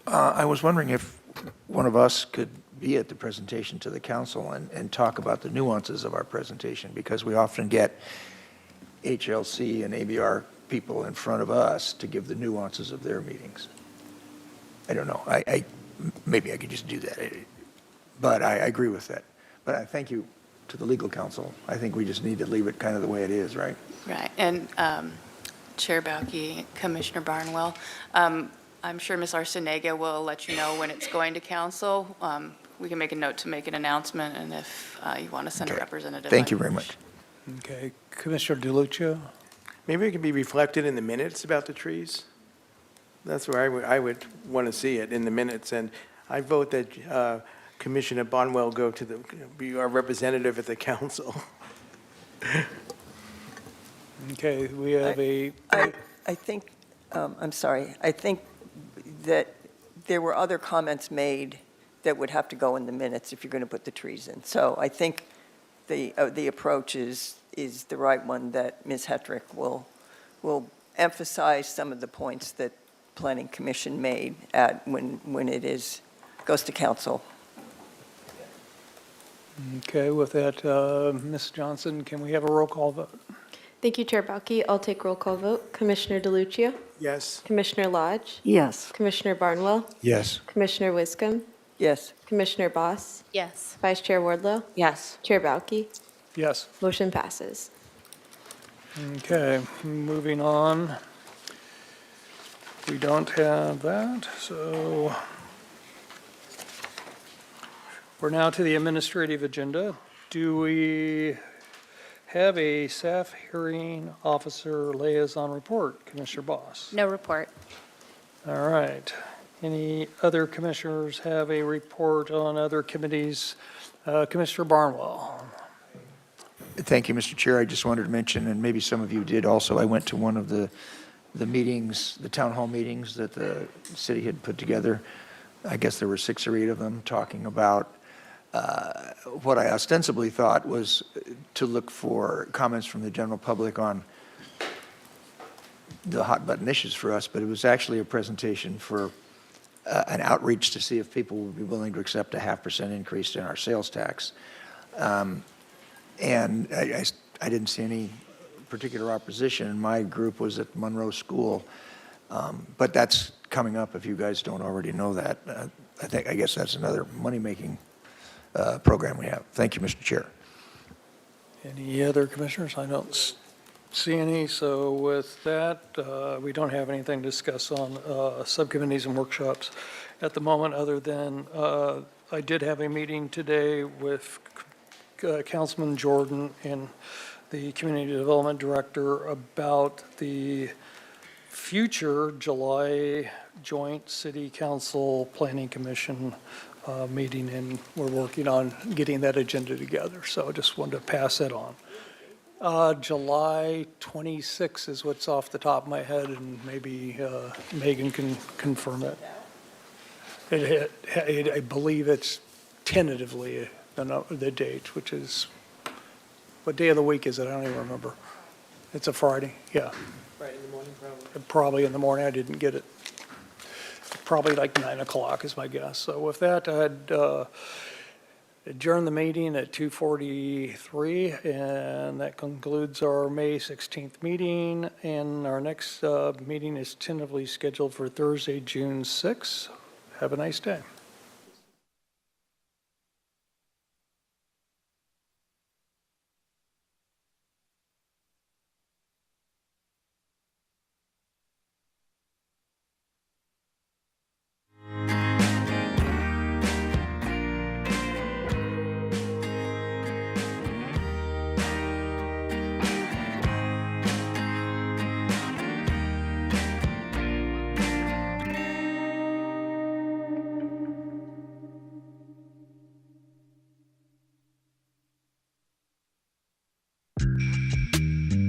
I was wondering if one of us could be at the presentation to the council and talk about the nuances of our presentation, because we often get HLC and ABR people in front of us to give the nuances of their meetings. I don't know. Maybe I could just do that. But I agree with that. But I thank you to the legal counsel. I think we just need to leave it kind of the way it is, right? Right, and Chair Bauke, Commissioner Barnwell, I'm sure Ms. Arciniega will let you know when it's going to council. We can make a note to make an announcement, and if you want to send a Okay. representative. Thank you very much. Okay, Commissioner DeLucia. Maybe it can be reflected in the minutes about the trees. That's where I would want to see it, in the minutes. And I vote that Commissioner Barnwell go to be our representative at the council. Okay, we have I think, I'm sorry, I think that there were other comments made that would have to go in the minutes if you're going to put the trees in. So I think the approach is the right one, that Ms. Hetrick will emphasize some of the points that Planning Commission made when it goes to council. Okay, with that, Ms. Johnson, can we have a roll call vote? Thank you, Chair Bauke. I'll take roll call vote. Commissioner DeLucia? Yes. Commissioner Lodge? Yes. Commissioner Barnwell? Yes. Commissioner Wiscombe? Yes. Commissioner Boss? Yes. Vice Chair Wardlow? Yes. Chair Bauke? Yes. Motion passes. Okay, moving on. We don't have that, so we're now to the administrative agenda. Do we have a staff hearing officer liaison report? Commissioner Boss? No report. All right. Any other commissioners have a report on other committees? Commissioner Barnwell? Thank you, Mr. Chair. I just wanted to mention, and maybe some of you did also, I went to one of the meetings, the town hall meetings that the city had put together. I guess there were 6 or 8 of them talking about what I ostensibly thought was to look for comments from the general public on the hot button issues for us, but it was actually a presentation for an outreach to see if people would be willing to accept a 0.5% increase in our sales tax. And I didn't see any particular opposition. My group was at Monroe School, but that's coming up if you guys don't already know that. I guess that's another money-making program we have. Thank you, Mr. Chair. Any other commissioners? I don't see any. So with that, we don't have anything to discuss on subcommittees and workshops at the moment, other than I did have a meeting today with Councilman Jordan and the Community Development Director about the future July joint City Council Planning Commission meeting, and we're working on getting that agenda together. So I just wanted to pass that on. July 26 is what's off the top of my head, and maybe Megan can confirm it. I believe it's tentatively the date, which is, what day of the week is it? I don't even remember. It's a Friday, yeah. Right, in the morning, probably. Probably in the morning, I didn't get it. Probably like 9 o'clock is my guess. So with that, I'd adjourn the meeting at 2:43, and that concludes our May 16th meeting, and our next meeting is tentatively scheduled for Thursday, June 6th. Have a nice day.